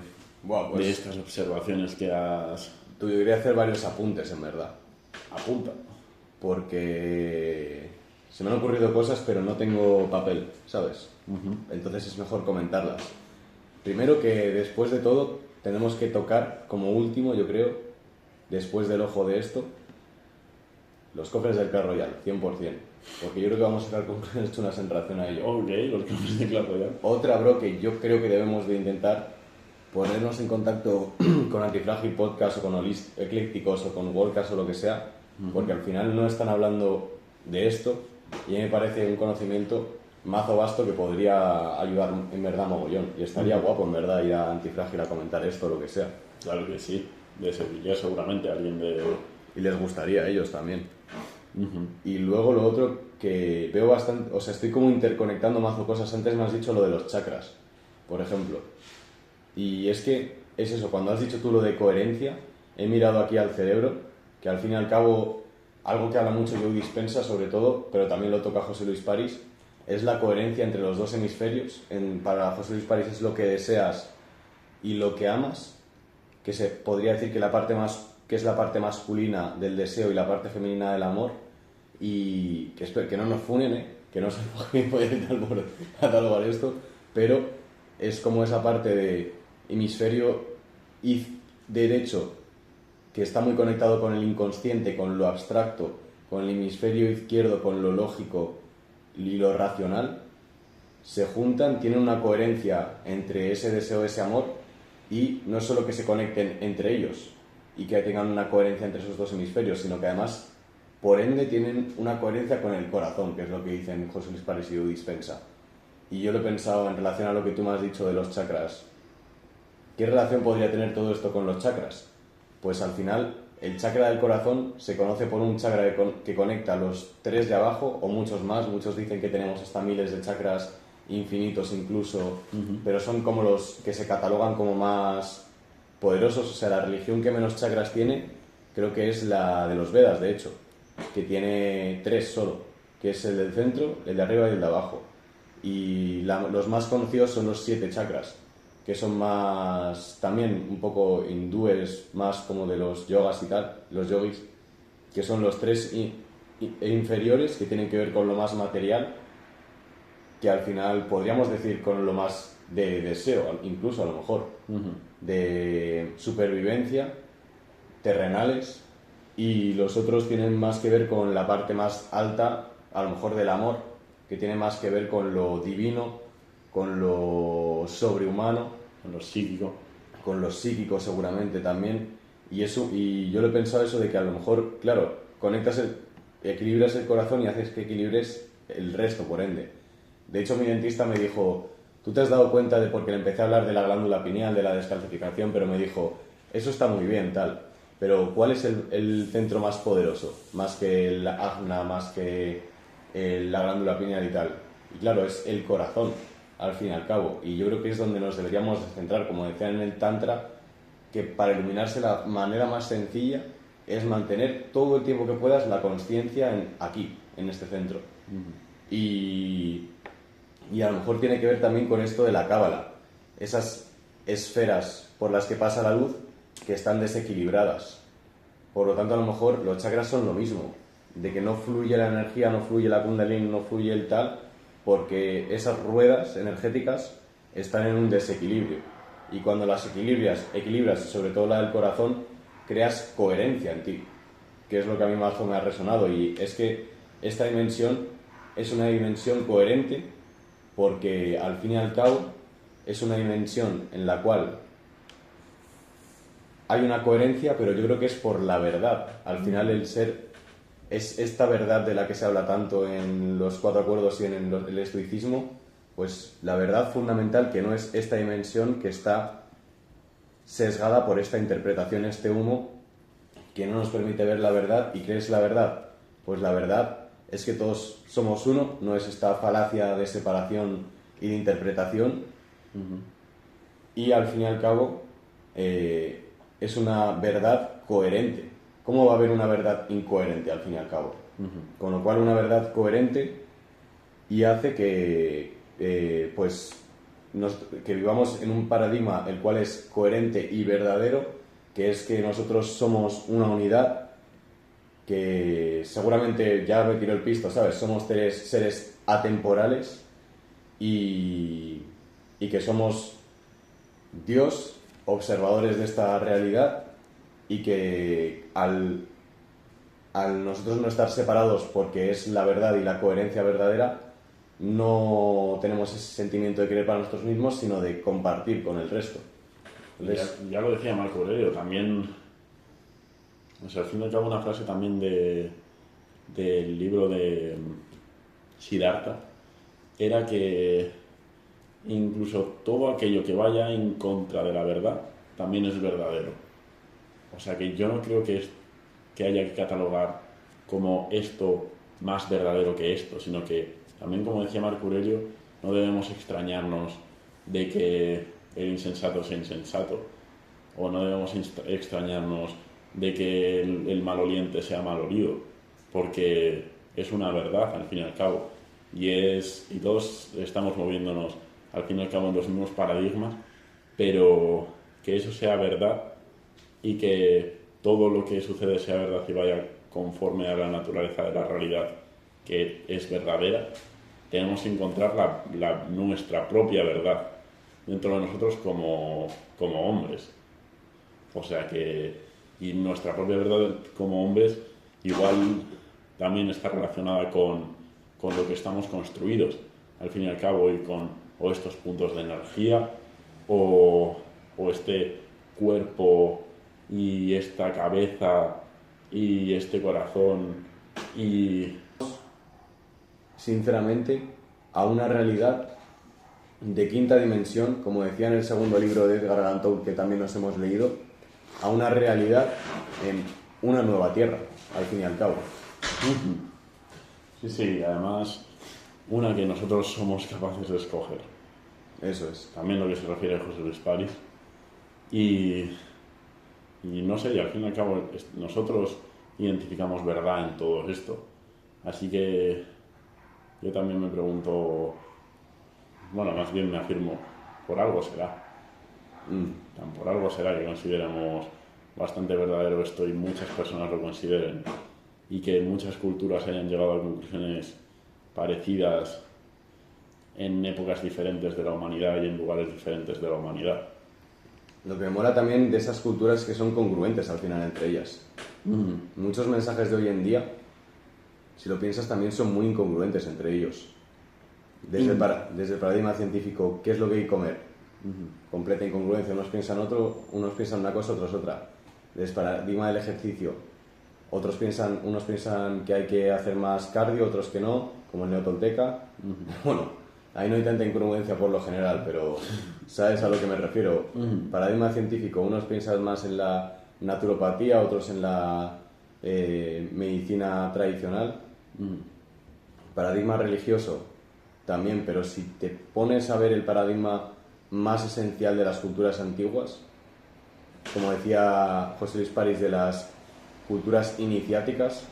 estas observaciones que has...?
Yo debería hacer varios apuntes, en verdad.
Apunta.
Porque se me han ocurrido cosas, pero no tengo papel, ¿sabes? Entonces es mejor comentarlas. Primero, que después de todo tenemos que tocar, como último, yo creo, después del ojo de esto, los cofres del Clash Royale, 100%. Porque yo creo que vamos a sacar conclusiones en relación a ello.
Ok, los cofres del Clash Royale.
Otra, bro, que yo creo que debemos de intentar ponernos en contacto con Antifrágil Podcast o con Eclécticos o con Worldcast o lo que sea, porque al final no están hablando de esto y a mí me parece un conocimiento mazo vasto que podría ayudar en verdad mogollón, y estaría guapo en verdad ir a Antifrágil a comentar esto o lo que sea.
Claro que sí, de Sevilla seguramente alguien de...
Y les gustaría a ellos también. Y luego lo otro que veo bastante, o sea, estoy como interconectando mazo cosas. Antes me has dicho lo de los chakras, por ejemplo. Y es que es eso, cuando has dicho tú lo de coherencia, he mirado aquí al cerebro, que al fin y al cabo, algo que habla mucho Joe Dispenza sobre todo, pero también lo toca José Luis París, es la coherencia entre los dos hemisferios. Para José Luis París es lo que deseas y lo que amas, que se podría decir que que es la parte masculina del deseo y la parte femenina del amor, y que espero que no nos funen, que no se puede catalogar esto, pero es como esa parte de hemisferio derecho que está muy conectado con el inconsciente, con lo abstracto, con el hemisferio izquierdo, con lo lógico y lo racional, se juntan, tienen una coherencia entre ese deseo, ese amor, y no es solo que se conecten entre ellos y que tengan una coherencia entre esos dos hemisferios, sino que además, por ende, tienen una coherencia con el corazón, que es lo que dicen José Luis París y Joe Dispenza. Y yo lo he pensado en relación a lo que tú me has dicho de los chakras. ¿Qué relación podría tener todo esto con los chakras? Pues al final, el chakra del corazón se conoce por un chakra que conecta los tres de abajo, o muchos más. Muchos dicen que tenemos hasta miles de chakras, infinitos incluso, pero son como los que se catalogan como más poderosos. O sea, la religión que menos chakras tiene, creo que es la de los Vedas, de hecho, que tiene 3 solo, que es el del centro, el de arriba y el de abajo. Y los más conocidos son los 7 chakras, que son más también un poco hindúes, más como de los yogas y tal, los yogis, que son los 3 inferiores, que tienen que ver con lo más material, que al final podríamos decir con lo más de deseo, incluso a lo mejor, de supervivencia, terrenales, y los otros tienen más que ver con la parte más alta, a lo mejor del amor, que tiene más que ver con lo divino, con lo sobrehumano,
con lo psíquico.
Con lo psíquico seguramente también. Y yo lo he pensado eso de que a lo mejor, claro, equilibras el corazón y haces que equilibres el resto, por ende. De hecho, mi dentista me dijo, tú te has dado cuenta de, porque le empecé a hablar de la glándula pineal, de la descalcificación, pero me dijo, eso está muy bien, tal, pero ¿cuál es el centro más poderoso? Más que el ajna, más que la glándula pineal y tal. Y claro, es el corazón, al fin y al cabo. Y yo creo que es donde nos deberíamos centrar, como decían en el Tantra, que para iluminarse la manera más sencilla es mantener todo el tiempo que puedas la consciencia aquí, en este centro. Y a lo mejor tiene que ver también con esto de la cábala. Esas esferas por las que pasa la luz que están desequilibradas. Por lo tanto, a lo mejor los chakras son lo mismo, de que no fluye la energía, no fluye la kundalini, no fluye el tal, porque esas ruedas energéticas están en un desequilibrio. Y cuando las equilibras, sobre todo la del corazón, creas coherencia en ti, que es lo que a mí más me ha resonado. Y es que esta dimensión es una dimensión coherente, porque al fin y al cabo es una dimensión en la cual hay una coherencia, pero yo creo que es por la verdad. Al final el ser es esta verdad de la que se habla tanto en los Cuatro Acuerdos y en el estoicismo, pues la verdad fundamental que no es esta dimensión que está sesgada por esta interpretación, este humo que no nos permite ver la verdad. ¿Y qué es la verdad? Pues la verdad es que todos somos uno, no es esta falacia de separación y de interpretación. Y al fin y al cabo es una verdad coherente. ¿Cómo va a haber una verdad incoherente al fin y al cabo? Con lo cual una verdad coherente y hace que que vivamos en un paradigma el cual es coherente y verdadero, que es que nosotros somos una unidad, que seguramente ya me tiró el pisto, ¿sabes? Somos seres atemporales y que somos Dios, observadores de esta realidad, y que al nosotros no estar separados porque es la verdad y la coherencia verdadera, no tenemos ese sentimiento de querer para nosotros mismos, sino de compartir con el resto. Entonces,
ya lo decía Marco Aurelio, también, o sea, al fin y al cabo una frase también del libro de Siddhartha, era que incluso todo aquello que vaya en contra de la verdad también es verdadero. O sea que yo no creo que haya que catalogar como esto más verdadero que esto, sino que también, como decía Marco Aurelio, no debemos extrañarnos de que el insensato sea insensato, o no debemos extrañarnos de que el maloliente sea malolido, porque es una verdad al fin y al cabo, y todos estamos moviéndonos al fin y al cabo en los mismos paradigmas, pero que eso sea verdad y que todo lo que sucede sea verdad y vaya conforme a la naturaleza de la realidad, que es verdadera, tenemos que encontrar nuestra propia verdad dentro de nosotros como hombres. O sea que, y nuestra propia verdad como hombres igual también está relacionada con lo que estamos construidos, al fin y al cabo, y o estos puntos de energía, o este cuerpo y esta cabeza y este corazón y...
sinceramente, a una realidad de quinta dimensión, como decía en el segundo libro de Edgar Allan Poe, que también nos hemos leído, a una realidad en una nueva tierra, al fin y al cabo.
Sí, además, una que nosotros somos capaces de escoger.
Eso es.
También lo que se refiere a José Luis París. Y no sé, y al fin y al cabo nosotros identificamos verdad en todo esto. Así que yo también me pregunto, bueno, más bien me afirmo, por algo será. Por algo será que consideremos bastante verdadero esto y muchas personas lo consideren, y que muchas culturas hayan llegado a conclusiones parecidas en épocas diferentes de la humanidad y en lugares diferentes de la humanidad.
Lo que me mola también de esas culturas es que son congruentes al final entre ellas. Muchos mensajes de hoy en día, si lo piensas, también son muy incongruentes entre ellos. Desde el paradigma científico, ¿qué es lo que hay que comer? Completa incongruencia. Unos piensan una cosa, otros otra. Desde el paradigma del ejercicio, unos piensan que hay que hacer más cardio, otros que no, como el neotolteca. Bueno, ahí no hay tanta incongruencia por lo general, pero ¿sabes a lo que me refiero? Paradigma científico, unos piensan más en la naturopatía, otros en la medicina tradicional. Paradigma religioso también, pero si te pones a ver el paradigma más esencial de las culturas antiguas, como decía José Luis París, de las culturas iniciáticas,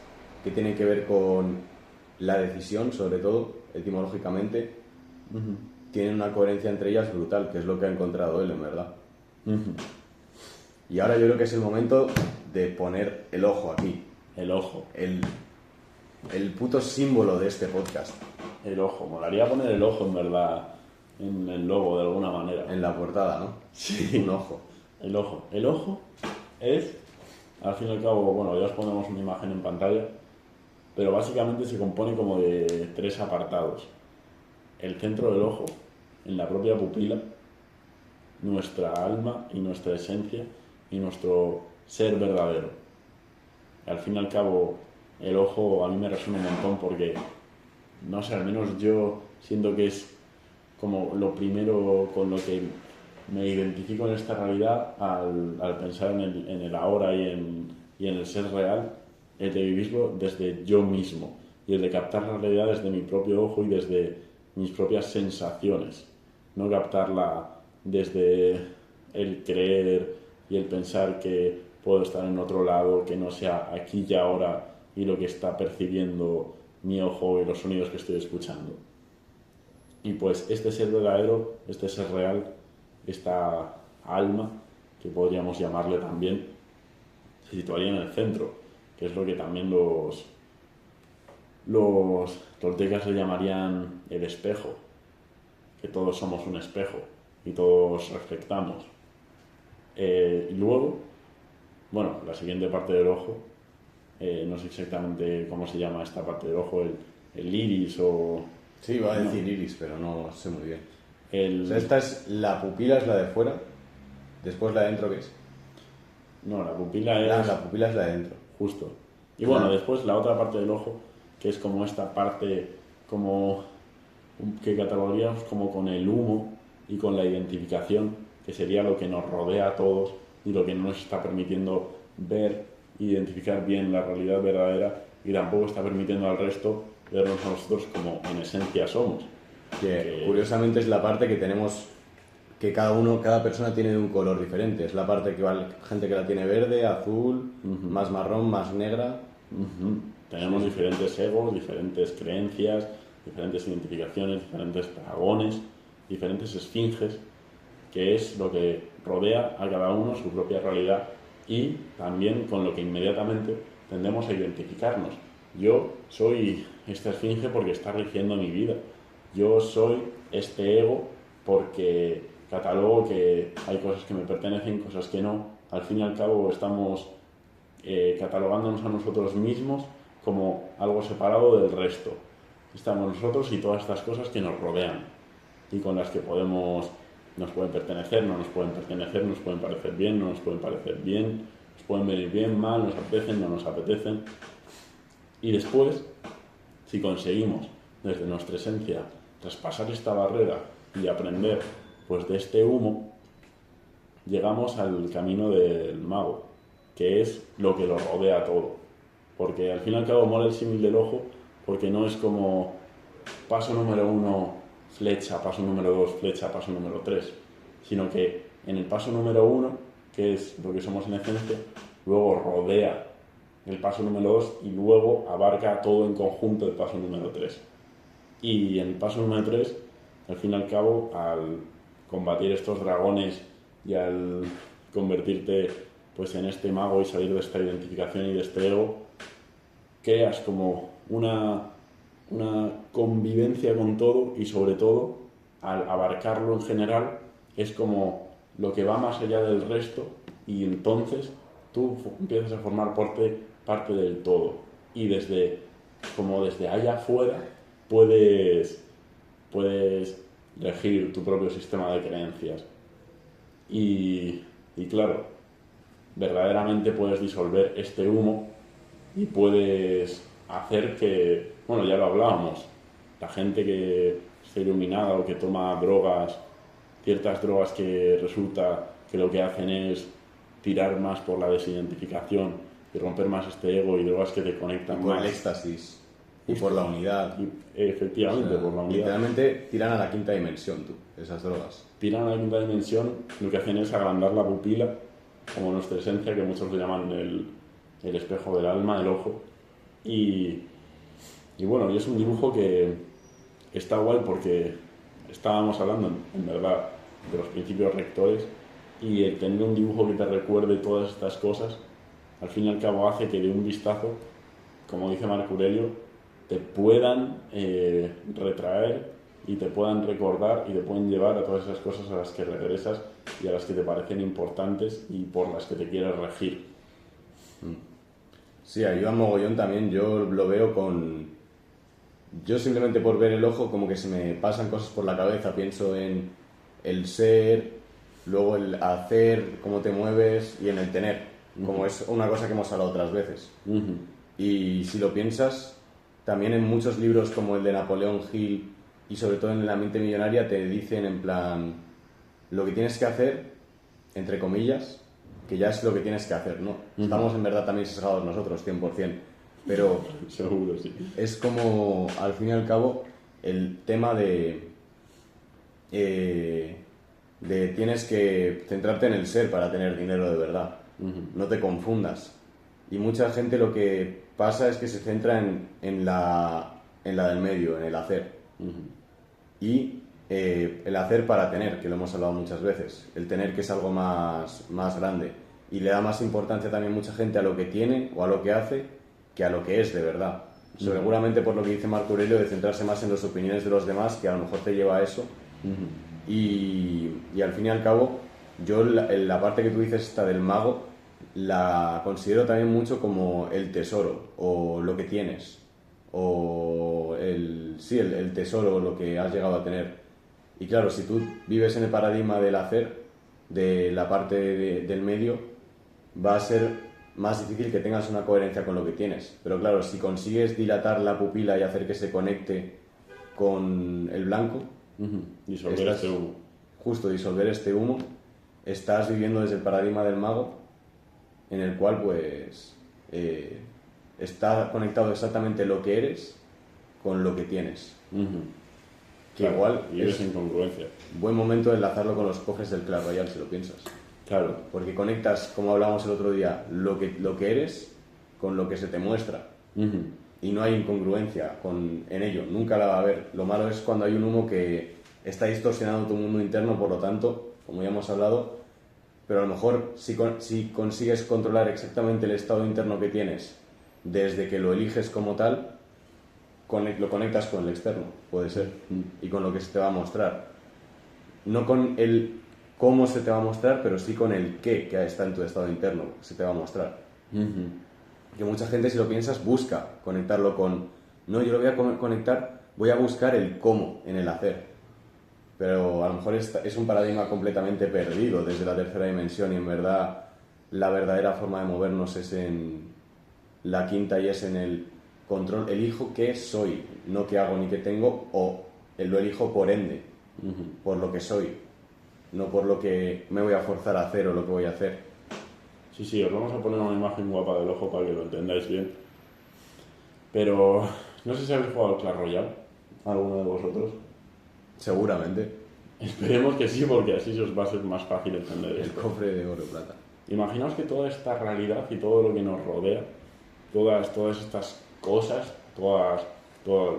que tienen que ver con la decisión, sobre todo, etimológicamente, tienen una coherencia entre ellas brutal, que es lo que ha encontrado él, en verdad. Y ahora yo creo que es el momento de poner el ojo aquí.
El ojo.
El puto símbolo de este podcast.
El ojo. Molaría poner el ojo, en verdad, en el logo, de alguna manera.
En la portada, ¿no?
Sí.
Un ojo.
El ojo. El ojo es, al fin y al cabo, bueno, ya os ponemos una imagen en pantalla, pero básicamente se compone como de 3 apartados. El centro del ojo, en la propia pupila, nuestra alma y nuestra esencia y nuestro ser verdadero. Al fin y al cabo, el ojo a mí me resuena un montón porque, no sé, al menos yo siento que es como lo primero con lo que me identifico en esta realidad al pensar en el ahora y en el ser real, el de vivirlo desde yo mismo y el de captar la realidad desde mi propio ojo y desde mis propias sensaciones, no captarla desde el creer y el pensar que puedo estar en otro lado, que no sea aquí y ahora y lo que está percibiendo mi ojo y los sonidos que estoy escuchando. Y pues este ser verdadero, este ser real, esta alma, que podríamos llamarle también, se situaría en el centro, que es lo que también los toltecas le llamarían el espejo, que todos somos un espejo y todos reflectamos. Y luego, bueno, la siguiente parte del ojo, no sé exactamente cómo se llama esta parte del ojo, el iris o...
Sí, iba a decir
no,
iris, pero no sé muy bien.
el,
O sea, esta es la pupila, es la de fuera, después la de dentro, ¿qué es?
no, la pupila es
La pupila es la de dentro.
justo. Y bueno,
Claro.
después la otra parte del ojo, que es como esta parte como que catalogaríamos como con el humo y con la identificación, que sería lo que nos rodea a todos y lo que no nos está permitiendo ver, identificar bien la realidad verdadera y tampoco está permitiendo al resto vernos a nosotros como en esencia somos.
Que curiosamente es la parte que tenemos, que cada persona tiene de un color diferente. Es la parte que va, gente que la tiene verde, azul, más marrón, más negra.
Tenemos diferentes egos, diferentes creencias, diferentes identificaciones, diferentes dragones, diferentes esfinges, que es lo que rodea a cada uno su propia realidad y también con lo que inmediatamente tendemos a identificarnos. Yo soy esta esfinge porque está rigiendo mi vida. Yo soy este ego porque catalogo que hay cosas que me pertenecen, cosas que no. Al fin y al cabo estamos catalogándonos a nosotros mismos como algo separado del resto. Estamos nosotros y todas estas cosas que nos rodean y con las que nos pueden pertenecer, no nos pueden pertenecer, nos pueden parecer bien, no nos pueden parecer bien, nos pueden venir bien, mal, nos apetecen, no nos apetecen. Y después, si conseguimos desde nuestra esencia traspasar esta barrera y aprender pues de este humo, llegamos al camino del mago, que es lo que lo rodea todo. Porque al fin y al cabo mola el símil del ojo, porque no es como paso número 1, flecha, paso número 2, flecha, paso número 3, sino que en el paso número 1, que es lo que somos en esencia, luego rodea el paso número 2 y luego abarca todo en conjunto el paso número 3. Y en el paso número 3, al fin y al cabo, al combatir estos dragones y al convertirte pues en este mago y salir de esta identificación y de este ego, creas como una convivencia con todo y sobre todo al abarcarlo en general es como lo que va más allá del resto y entonces tú empiezas a formar parte del todo y desde allá afuera puedes regir tu propio sistema de creencias y claro, verdaderamente puedes disolver este humo y puedes hacer que, bueno, ya lo hablábamos, la gente que está iluminada o que toma drogas, ciertas drogas que resulta que lo que hacen es tirar más por la desidentificación y romper más este ego y drogas que te conectan
Y por
más.
el éxtasis. Y por la unidad.
Y, efectivamente,
O sea,
por la unidad.
literalmente tiran a la quinta dimensión, esas drogas.
Tiran a la quinta dimensión, lo que hacen es agrandar la pupila, como nuestra esencia, que muchos lo llaman el espejo del alma, el ojo. Y bueno, y es un dibujo que está guay porque estábamos hablando, en verdad, de los principios rectores y el tener un dibujo que te recuerde todas estas cosas, al fin y al cabo hace que de un vistazo, como dice Marco Aurelio, te puedan retraer y te puedan recordar y te pueden llevar a todas esas cosas a las que regresas y a las que te parecen importantes y por las que te quieres regir.
Sí, ayuda mogollón también. Yo lo veo con... Yo simplemente por ver el ojo como que se me pasan cosas por la cabeza. Pienso en el ser, luego el hacer, cómo te mueves y en el tener. Como es una cosa que hemos hablado otras veces. Y si lo piensas, también en muchos libros como el de Napoleón Hill y sobre todo en La mente millonaria te dicen en plan lo que tienes que hacer, entre comillas, que ya es lo que tienes que hacer, ¿no? Estamos en verdad también sesgados nosotros, 100%, pero
Seguro, sí.
es como, al fin y al cabo, el tema de tienes que centrarte en el ser para tener dinero de verdad. No te confundas. Y mucha gente lo que pasa es que se centra en la del medio, en el hacer. Y el hacer para tener, que lo hemos hablado muchas veces. El tener, que es algo más grande. Y le da más importancia también mucha gente a lo que tiene o a lo que hace que a lo que es de verdad. Seguramente por lo que dice Marco Aurelio, de centrarse más en las opiniones de los demás, que a lo mejor te lleva a eso. Y al fin y al cabo, yo la parte que tú dices, esta del mago, la considero también mucho como el tesoro, o lo que tienes, o el tesoro, lo que has llegado a tener. Y claro, si tú vives en el paradigma del hacer, de la parte del medio, va a ser más difícil que tengas una coherencia con lo que tienes. Pero claro, si consigues dilatar la pupila y hacer que se conecte con el blanco,
Disolver este humo.
Justo, disolver este humo, estás viviendo desde el paradigma del mago, en el cual pues está conectado exactamente lo que eres con lo que tienes. Que
claro,
igual
vives
es
en congruencia.
buen momento de enlazarlo con los cofres del Clash Royale, si lo piensas.
Claro.
Porque conectas, como hablábamos el otro día, lo que eres con lo que se te muestra. Y no hay incongruencia en ello, nunca la va a haber. Lo malo es cuando hay un humo que está distorsionando tu mundo interno, por lo tanto, como ya hemos hablado, pero a lo mejor si consigues controlar exactamente el estado interno que tienes desde que lo eliges como tal, lo conectas con el externo, puede ser, y con lo que se te va a mostrar. No con el cómo se te va a mostrar, pero sí con el qué que está en tu estado interno, se te va a mostrar. Que mucha gente, si lo piensas, busca conectarlo con... No, yo lo voy a conectar, voy a buscar el cómo en el hacer. Pero a lo mejor es un paradigma completamente perdido desde la tercera dimensión y en verdad la verdadera forma de movernos es en la quinta y es en el control. Elijo qué soy, no qué hago ni qué tengo, o lo elijo por ende, por lo que soy, no por lo que me voy a forzar a hacer o lo que voy a hacer.
Sí, os vamos a poner una imagen guapa del ojo para que lo entendáis bien. Pero no sé si habéis jugado al Clash Royale, alguno de vosotros.
Seguramente.
Esperemos que sí, porque así se os va a ser más fácil entender
El
esto.
cofre de oro plata.
Imaginaos que toda esta realidad y todo lo que nos rodea, todas estas cosas, todas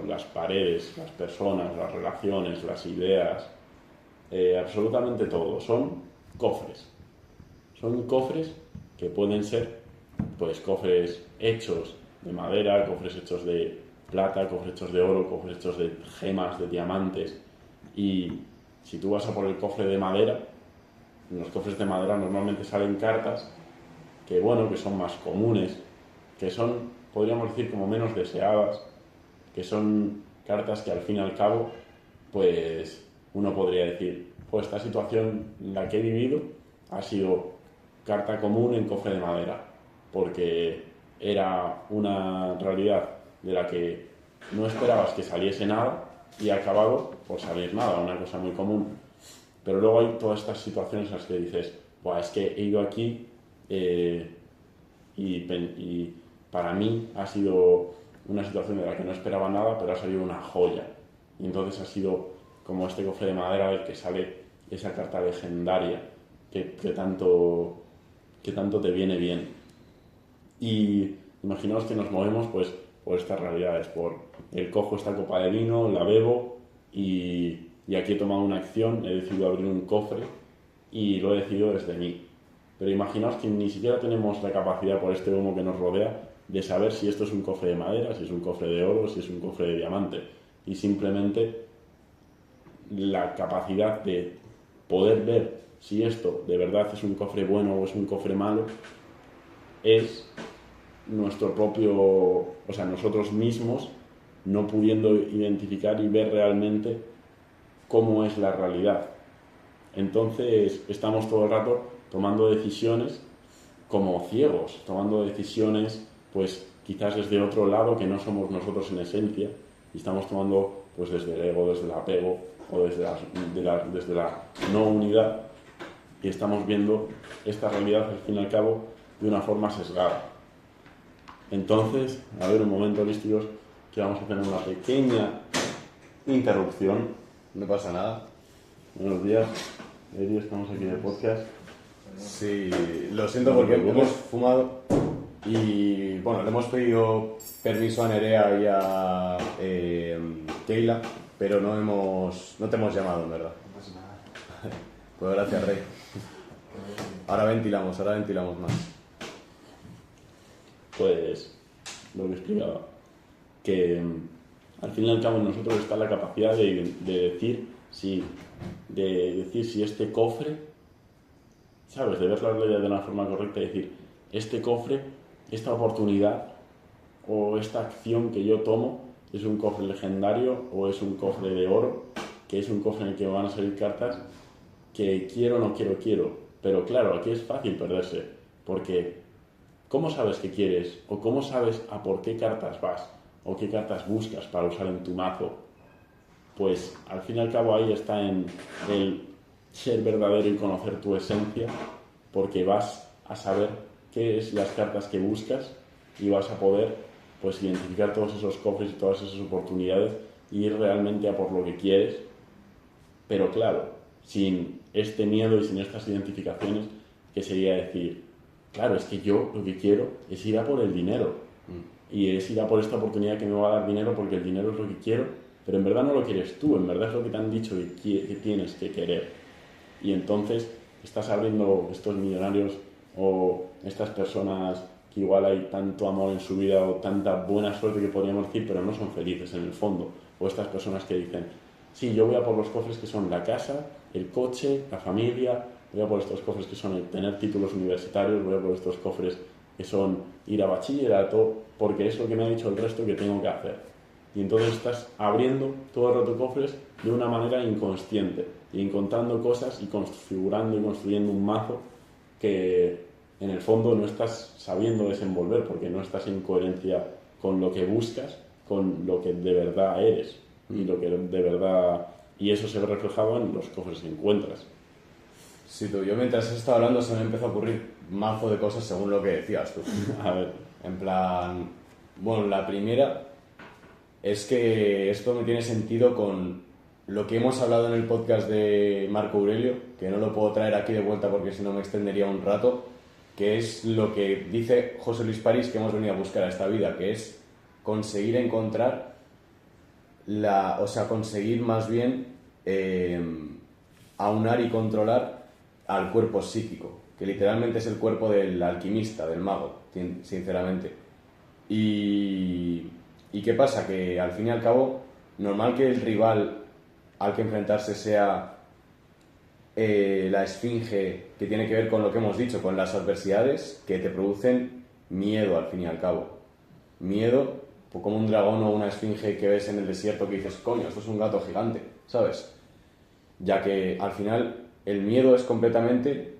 las paredes, las personas, las relaciones, las ideas, absolutamente todo, son cofres. Son cofres que pueden ser, pues, cofres hechos de madera, cofres hechos de plata, cofres hechos de oro, cofres hechos de gemas, de diamantes. Y si tú vas a por el cofre de madera, en los cofres de madera normalmente salen cartas que, bueno, que son más comunes, que son, podríamos decir, como menos deseadas, que son cartas que al fin y al cabo, pues uno podría decir, pues esta situación en la que he vivido ha sido carta común en cofre de madera, porque era una realidad de la que no esperabas que saliese nada y ha acabado por salir nada, una cosa muy común. Pero luego hay todas estas situaciones en las que dices, pues es que he ido aquí y para mí ha sido una situación de la que no esperaba nada, pero ha salido una joya. Y entonces ha sido como este cofre de madera del que sale esa carta legendaria que tanto te viene bien. Y imaginaos que nos movemos pues por estas realidades, por el cojo esta copa de vino, la bebo y aquí he tomado una acción, he decidido abrir un cofre y lo he decidido desde mí. Pero imaginaos que ni siquiera tenemos la capacidad por este humo que nos rodea de saber si esto es un cofre de madera, si es un cofre de oro, si es un cofre de diamante. Y simplemente la capacidad de poder ver si esto de verdad es un cofre bueno o es un cofre malo es nuestro propio, o sea, nosotros mismos no pudiendo identificar y ver realmente cómo es la realidad. Entonces estamos todo el rato tomando decisiones como ciegos, tomando decisiones pues quizás desde otro lado que no somos nosotros en esencia, y estamos tomando pues desde el ego, desde el apego o desde la no unidad, y estamos viendo esta realidad al fin y al cabo de una forma sesgada. Entonces, a ver, un momento, listos, que vamos a tener una pequeña interrupción.
No pasa nada.
Buenos días, Eri, estamos aquí en el podcast.
Sí, lo siento porque hemos fumado y bueno, le hemos pedido permiso a Nerea y a Keila, pero no te hemos llamado, en verdad.
No pasa nada.
Pues gracias, Rey. Ahora ventilamos más.
Pues lo que explicaba, que al fin y al cabo en nosotros está la capacidad de decir si este cofre, ¿sabes? De ver la realidad de una forma correcta y decir, este cofre, esta oportunidad o esta acción que yo tomo es un cofre legendario o es un cofre de oro, que es un cofre en el que van a salir cartas que quiero o no quiero. Pero claro, aquí es fácil perderse, porque ¿cómo sabes qué quieres? ¿O cómo sabes a por qué cartas vas? ¿O qué cartas buscas para usar en tu mazo? Pues al fin y al cabo ahí está en el ser verdadero y conocer tu esencia, porque vas a saber qué es las cartas que buscas y vas a poder pues identificar todos esos cofres y todas esas oportunidades y ir realmente a por lo que quieres. Pero claro, sin este miedo y sin estas identificaciones, que sería decir, claro, es que yo lo que quiero es ir a por el dinero y es ir a por esta oportunidad que me va a dar dinero porque el dinero es lo que quiero, pero en verdad no lo quieres tú, en verdad es lo que te han dicho que tienes que querer. Y entonces estás abriendo estos millonarios o estas personas que igual hay tanto amor en su vida o tanta buena suerte que podríamos decir, pero no son felices en el fondo. O estas personas que dicen, sí, yo voy a por los cofres que son la casa, el coche, la familia, voy a por estos cofres que son el tener títulos universitarios, voy a por estos cofres que son ir a bachillerato, porque es lo que me ha dicho el resto que tengo que hacer. Y entonces estás abriendo todo el rato cofres de una manera inconsciente y encontrando cosas y configurando y construyendo un mazo que en el fondo no estás sabiendo desenvolver porque no estás en coherencia con lo que buscas, con lo que de verdad eres y lo que de verdad, y eso se ve reflejado en los cofres que encuentras.
Sí, tú, yo mientras estaba hablando se me empezó a ocurrir mazo de cosas según lo que decías tú.
A ver,
En plan, bueno, la primera es que esto me tiene sentido con lo que hemos hablado en el podcast de Marco Aurelio, que no lo puedo traer aquí de vuelta porque si no me extendería un rato, que es lo que dice José Luis París que hemos venido a buscar a esta vida, que es conseguir encontrar conseguir más bien aunar y controlar al cuerpo psíquico, que literalmente es el cuerpo del alquimista, del mago, sinceramente. ¿Y qué pasa? Que al fin y al cabo, normal que el rival al que enfrentarse sea la esfinge, que tiene que ver con lo que hemos dicho, con las adversidades que te producen miedo al fin y al cabo. Miedo, pues como un dragón o una esfinge que ves en el desierto que dices, coño, esto es un gato gigante, ¿sabes? Ya que al final el miedo es completamente,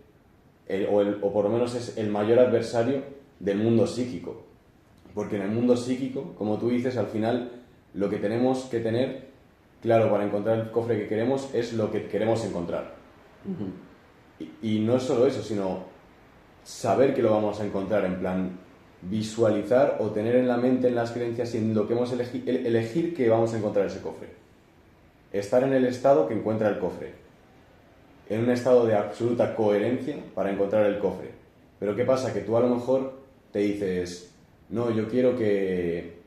o por lo menos es el mayor adversario del mundo psíquico. Porque en el mundo psíquico, como tú dices, al final lo que tenemos que tener claro para encontrar el cofre que queremos es lo que queremos encontrar. Y no es solo eso, sino saber que lo vamos a encontrar, en plan visualizar o tener en la mente, en las creencias y en lo que hemos elegir que vamos a encontrar ese cofre. Estar en el estado que encuentra el cofre, en un estado de absoluta coherencia para encontrar el cofre. Pero ¿qué pasa? Que tú a lo mejor te dices, no, yo quiero que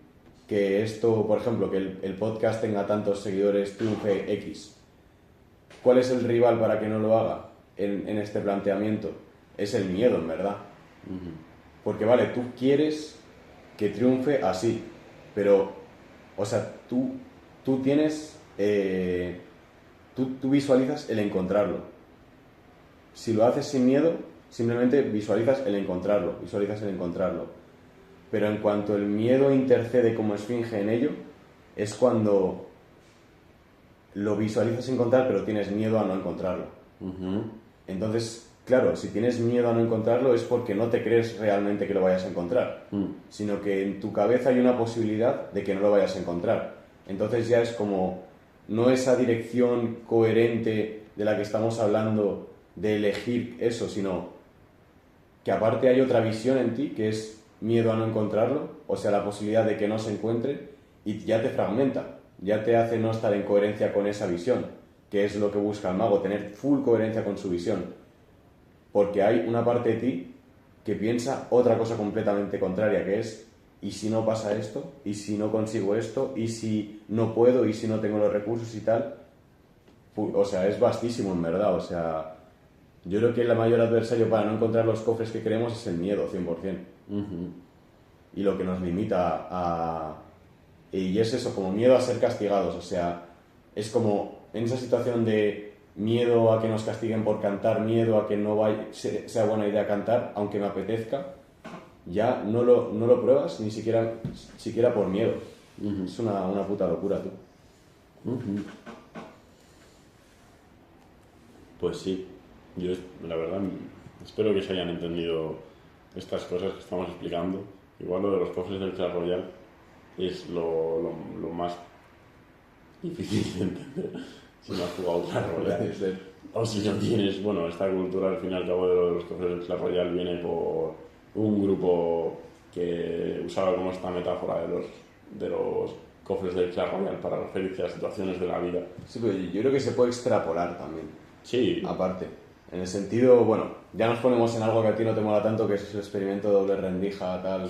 esto, por ejemplo, que el podcast tenga tantos seguidores, triunfe X. ¿Cuál es el rival para que no lo haga en este planteamiento? Es el miedo, en verdad. Porque vale, tú quieres que triunfe así, pero, o sea, tú tienes, tú visualizas el encontrarlo. Si lo haces sin miedo, simplemente visualizas el encontrarlo. Pero en cuanto el miedo intercede como esfinge en ello, es cuando lo visualizas encontrar, pero tienes miedo a no encontrarlo. Entonces, claro, si tienes miedo a no encontrarlo es porque no te crees realmente que lo vayas a encontrar, sino que en tu cabeza hay una posibilidad de que no lo vayas a encontrar. Entonces ya es como, no esa dirección coherente de la que estamos hablando de elegir eso, sino que aparte hay otra visión en ti que es miedo a no encontrarlo, o sea, la posibilidad de que no se encuentre, y ya te fragmenta, ya te hace no estar en coherencia con esa visión, que es lo que busca el mago, tener full coherencia con su visión, porque hay una parte de ti que piensa otra cosa completamente contraria, que es, ¿y si no pasa esto? ¿Y si no consigo esto? ¿Y si no puedo? ¿Y si no tengo los recursos y tal? O sea, es vastísimo en verdad, o sea, yo creo que el mayor adversario para no encontrar los cofres que queremos es el miedo, 100%. Y lo que nos limita a... Y es eso, como miedo a ser castigados, o sea, es como en esa situación de miedo a que nos castiguen por cantar, miedo a que no sea buena idea cantar, aunque me apetezca, ya no lo pruebas ni siquiera por miedo. Es una puta locura, tú.
Pues sí, yo la verdad espero que se hayan entendido estas cosas que estamos explicando. Igual lo de los cofres del Clash Royale es lo más difícil de entender si no has jugado Clash Royale. O si no tienes, bueno, esta cultura al fin y al cabo de lo de los cofres del Clash Royale viene por un grupo que usaba como esta metáfora de los cofres del Clash Royale para referirse a situaciones de la vida.
Sí, pero yo creo que se puede extrapolar también.
Sí.
Aparte, en el sentido, bueno, ya nos ponemos en algo que a ti no te mola tanto, que es el experimento de doble rendija, tal.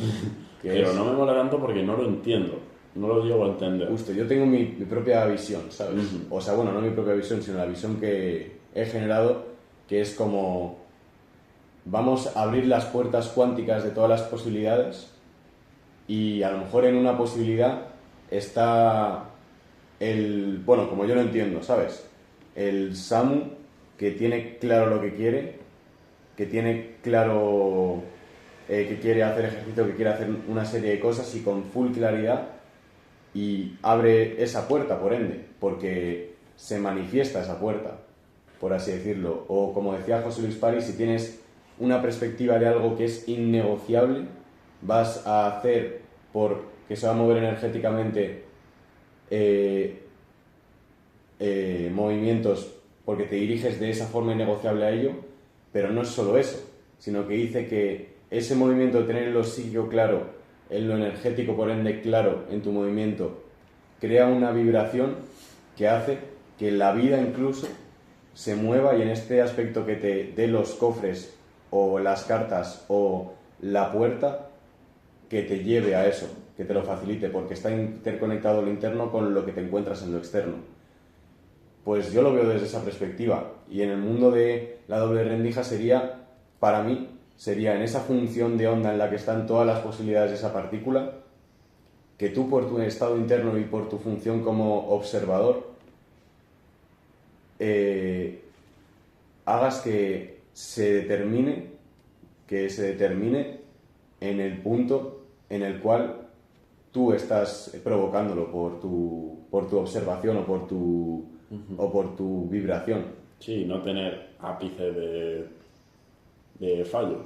Pero no me mola tanto porque no lo entiendo, no lo llego a entender.
Justo, yo tengo mi propia visión, ¿sabes? O sea, bueno, no mi propia visión, sino la visión que he generado, que es como vamos a abrir las puertas cuánticas de todas las posibilidades y a lo mejor en una posibilidad está bueno, como yo lo entiendo, ¿sabes? El Samu que tiene claro lo que quiere, que tiene claro que quiere hacer ejercicio, que quiere hacer una serie de cosas y con full claridad, y abre esa puerta, por ende, porque se manifiesta esa puerta, por así decirlo. O como decía José Luis Pari, si tienes una perspectiva de algo que es innegociable, vas a hacer porque se va a mover energéticamente movimientos porque te diriges de esa forma innegociable a ello, pero no es solo eso, sino que dice que ese movimiento de tener lo psíquico claro, en lo energético por ende claro en tu movimiento, crea una vibración que hace que la vida incluso se mueva, y en este aspecto que te dé los cofres o las cartas o la puerta, que te lleve a eso, que te lo facilite, porque está interconectado lo interno con lo que te encuentras en lo externo. Pues yo lo veo desde esa perspectiva, y en el mundo de la doble rendija sería, para mí, sería en esa función de onda en la que están todas las posibilidades de esa partícula, que tú por tu estado interno y por tu función como observador hagas que se determine en el punto en el cual tú estás provocándolo por tu observación o por tu vibración.
Sí, no tener ápice de fallo.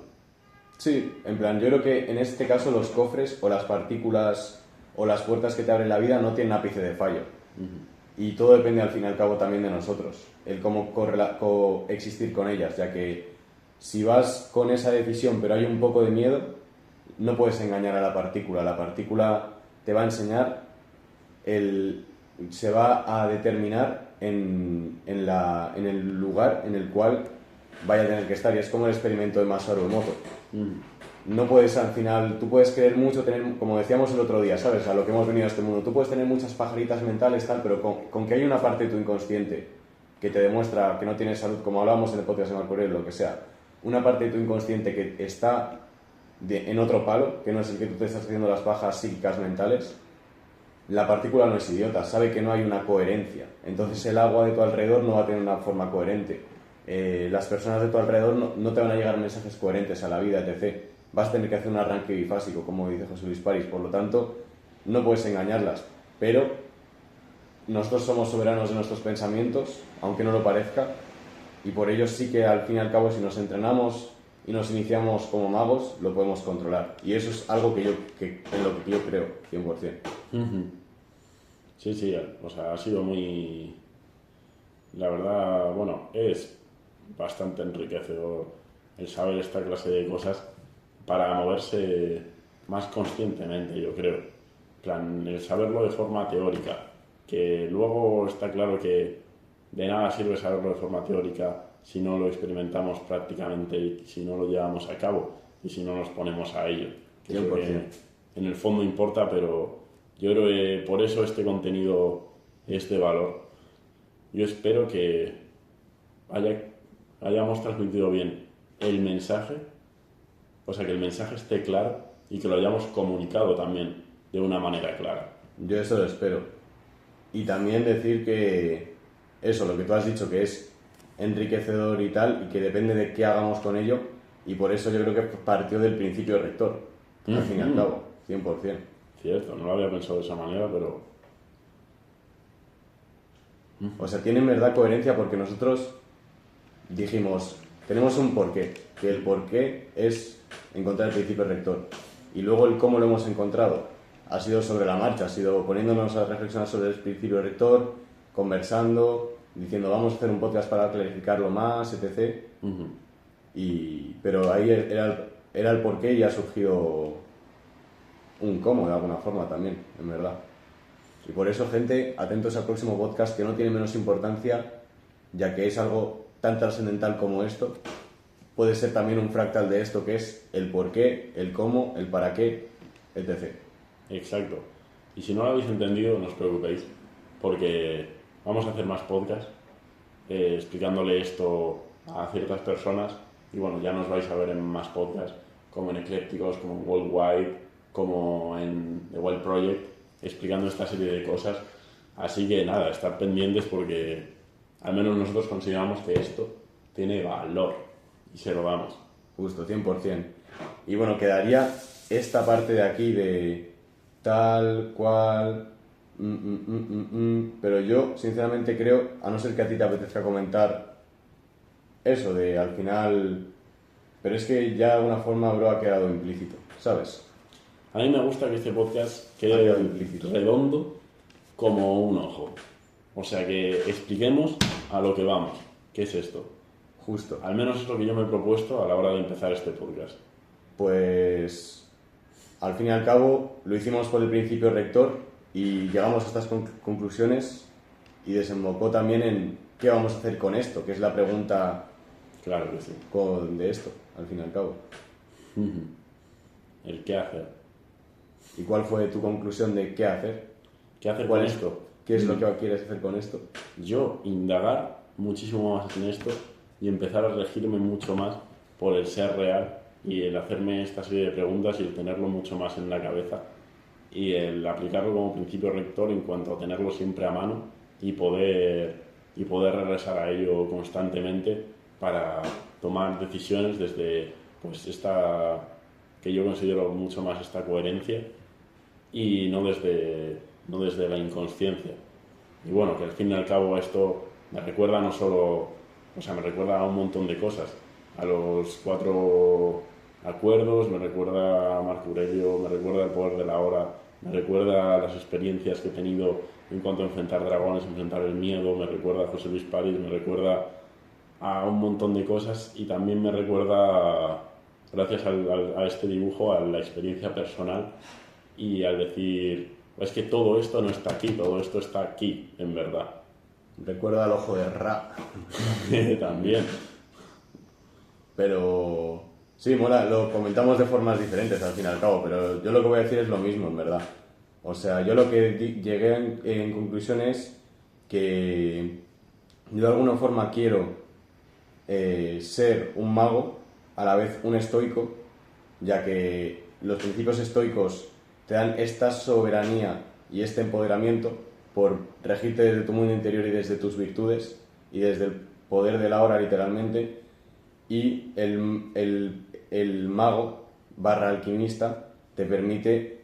Sí, en plan, yo creo que en este caso los cofres o las partículas o las puertas que te abren la vida no tienen ápice de fallo. Y todo depende al fin y al cabo también de nosotros, el cómo coexistir con ellas, ya que si vas con esa decisión pero hay un poco de miedo, no puedes engañar a la partícula te va a enseñar, se va a determinar en el lugar en el cual vaya a tener que estar, y es como el experimento de Masaru Emoto. No puedes, al final, tú puedes creer mucho, como decíamos el otro día, ¿sabes? A lo que hemos venido a este mundo, tú puedes tener muchas pajaritas mentales, tal, pero con que hay una parte de tu inconsciente que te demuestra que no tienes salud, como hablábamos en el podcast de Marco Aurelio, lo que sea, una parte de tu inconsciente que está en otro palo, que no es el que tú te estás haciendo las pajas psíquicas mentales, la partícula no es idiota, sabe que no hay una coherencia, entonces el agua de tu alrededor no va a tener una forma coherente, las personas de tu alrededor no te van a llegar mensajes coherentes a la vida, etc. Vas a tener que hacer un arranque bifásico, como dice José Luis París, por lo tanto no puedes engañarlas, pero nosotros somos soberanos de nuestros pensamientos, aunque no lo parezca, y por ello sí que al fin y al cabo si nos entrenamos y nos iniciamos como magos, lo podemos controlar. Y eso es algo en lo que yo creo, 100%.
Sí, o sea, ha sido muy... La verdad, bueno, es bastante enriquecedor el saber esta clase de cosas para moverse más conscientemente, yo creo. En plan, el saberlo de forma teórica, que luego está claro que de nada sirve saberlo de forma teórica si no lo experimentamos prácticamente y si no lo llevamos a cabo y si no nos ponemos a ello. Que es lo que en el fondo importa, pero yo creo que por eso este contenido es de valor. Yo espero que hayamos transmitido bien el mensaje, o sea, que el mensaje esté claro y que lo hayamos comunicado también de una manera clara.
Yo eso lo espero. Y también decir que eso, lo que tú has dicho, que es enriquecedor y tal, y que depende de qué hagamos con ello, y por eso yo creo que partió del principio rector, al fin y al cabo, 100%.
Cierto, no lo había pensado de esa manera, pero...
O sea, tiene en verdad coherencia porque nosotros dijimos, tenemos un porqué, que el porqué es encontrar el principio rector. Y luego el cómo lo hemos encontrado ha sido sobre la marcha, ha sido poniéndonos a reflexionar sobre el principio rector, conversando, diciendo vamos a hacer un podcast para clarificarlo más, etc. Pero ahí era el porqué y ha surgido un cómo de alguna forma también, en verdad. Y por eso, gente, atentos al próximo podcast, que no tiene menos importancia, ya que es algo tan trascendental como esto. Puede ser también un fractal de esto, que es el por qué, el cómo, el para qué, etc.
Exacto. Y si no lo habéis entendido, no os preocupéis, porque vamos a hacer más podcasts explicándole esto a ciertas personas. Y bueno, ya nos vais a ver en más podcasts, como en Eclépticos, como en Worldwide, como en The Wild Project, explicando esta serie de cosas. Así que nada, estar pendientes porque al menos nosotros consideramos que esto tiene valor y se lo damos.
Justo, 100%. Y bueno, quedaría esta parte de aquí de tal cual... Pero yo sinceramente creo, a no ser que a ti te apetezca comentar eso de al final... Pero es que ya de alguna forma, bro, ha quedado implícito, ¿sabes?
A mí me gusta que este podcast quede redondo como un ojo. O sea, que expliquemos a lo que vamos. ¿Qué es esto?
Justo.
Al menos es lo que yo me he propuesto a la hora de empezar este podcast.
Pues, al fin y al cabo, lo hicimos por el principio rector y llegamos a estas conclusiones y desembocó también en qué vamos a hacer con esto, que es la pregunta
Claro que sí.
de esto, al fin y al cabo.
El qué hacer.
¿Y cuál fue tu conclusión de qué hacer?
¿Qué hacer con esto?
¿Qué es lo que quieres hacer con esto?
Yo indagar muchísimo más en esto y empezar a regirme mucho más por el ser real y el hacerme esta serie de preguntas y el tenerlo mucho más en la cabeza y el aplicarlo como principio rector en cuanto a tenerlo siempre a mano y poder regresar a ello constantemente para tomar decisiones desde pues esta que yo considero mucho más esta coherencia y no desde la inconsciencia. Y bueno, que al fin y al cabo esto me recuerda no solo, o sea, me recuerda a un montón de cosas, a los 4 acuerdos, me recuerda a Marco Aurelio, me recuerda el poder de la hora, me recuerda a las experiencias que he tenido en cuanto a enfrentar dragones, enfrentar el miedo, me recuerda a José Luis París, me recuerda a un montón de cosas y también me recuerda, gracias a este dibujo, a la experiencia personal y al decir, es que todo esto no está aquí, todo esto está aquí, en verdad.
Recuerda al ojo de Ra.
También.
Pero sí, mola, lo comentamos de formas diferentes al fin y al cabo, pero yo lo que voy a decir es lo mismo, en verdad. O sea, yo lo que llegué en conclusión es que yo de alguna forma quiero ser un mago, a la vez un estoico, ya que los principios estoicos te dan esta soberanía y este empoderamiento por regirte desde tu mundo interior y desde tus virtudes y desde el poder de la hora literalmente, y el mago barra alquimista te permite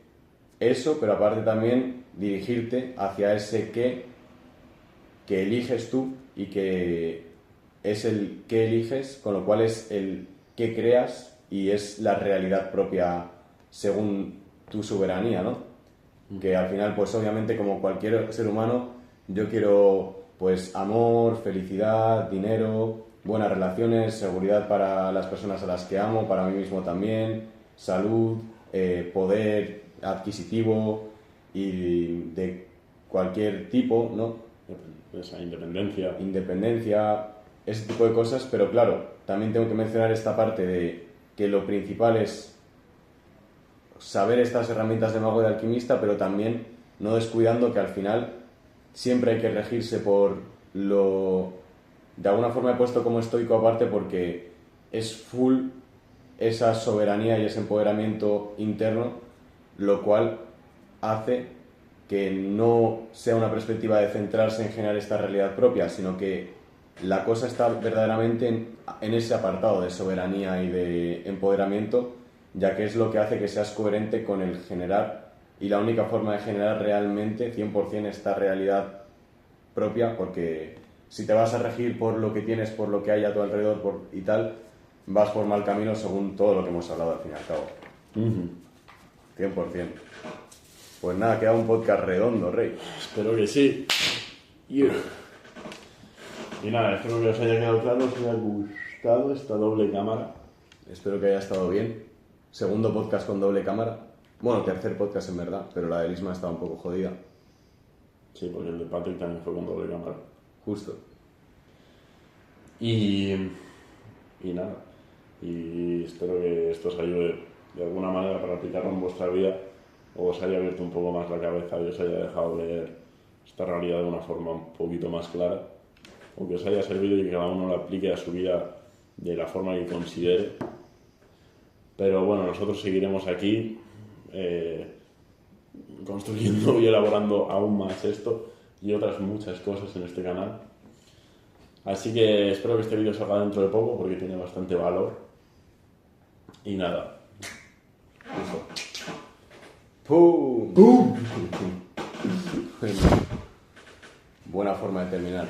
eso, pero aparte también dirigirte hacia ese qué que eliges tú y que es el qué eliges, con lo cual es el qué creas y es la realidad propia según tu soberanía, ¿no? Que al final, pues obviamente como cualquier ser humano, yo quiero pues amor, felicidad, dinero, buenas relaciones, seguridad para las personas a las que amo, para mí mismo también, salud, poder adquisitivo y de cualquier tipo, ¿no?
Esa independencia.
Independencia, ese tipo de cosas, pero claro, también tengo que mencionar esta parte de que lo principal es saber estas herramientas de mago y de alquimista, pero también no descuidando que al final siempre hay que regirse por lo... De alguna forma he puesto como estoico aparte porque es full esa soberanía y ese empoderamiento interno, lo cual hace que no sea una perspectiva de centrarse en generar esta realidad propia, sino que la cosa está verdaderamente en ese apartado de soberanía y de empoderamiento, ya que es lo que hace que seas coherente con el generar, y la única forma de generar realmente 100% esta realidad propia, porque si te vas a regir por lo que tienes, por lo que hay a tu alrededor y tal, vas por mal camino según todo lo que hemos hablado al fin y al cabo. 100%. Pues nada, queda un podcast redondo, Rey.
Espero que sí. Y nada, espero que os haya quedado claro, os haya gustado esta doble cámara.
Espero que haya estado bien. Segundo podcast con doble cámara. Bueno, tercer podcast en verdad, pero la de Lisma estaba un poco jodida.
Sí, porque el de Patrick también fue con doble cámara.
Justo.
Y nada. Y espero que esto os ayude de alguna manera para aplicarlo en vuestra vida, o os haya abierto un poco más la cabeza y os haya dejado ver esta realidad de una forma un poquito más clara, o que os haya servido y que cada uno lo aplique a su vida de la forma que considere. Pero bueno, nosotros seguiremos aquí construyendo y elaborando aún más esto y otras muchas cosas en este canal. Así que espero que este vídeo salga dentro de poco porque tiene bastante valor. Y nada.
¡Pum! ¡Pum! Buena forma de terminar.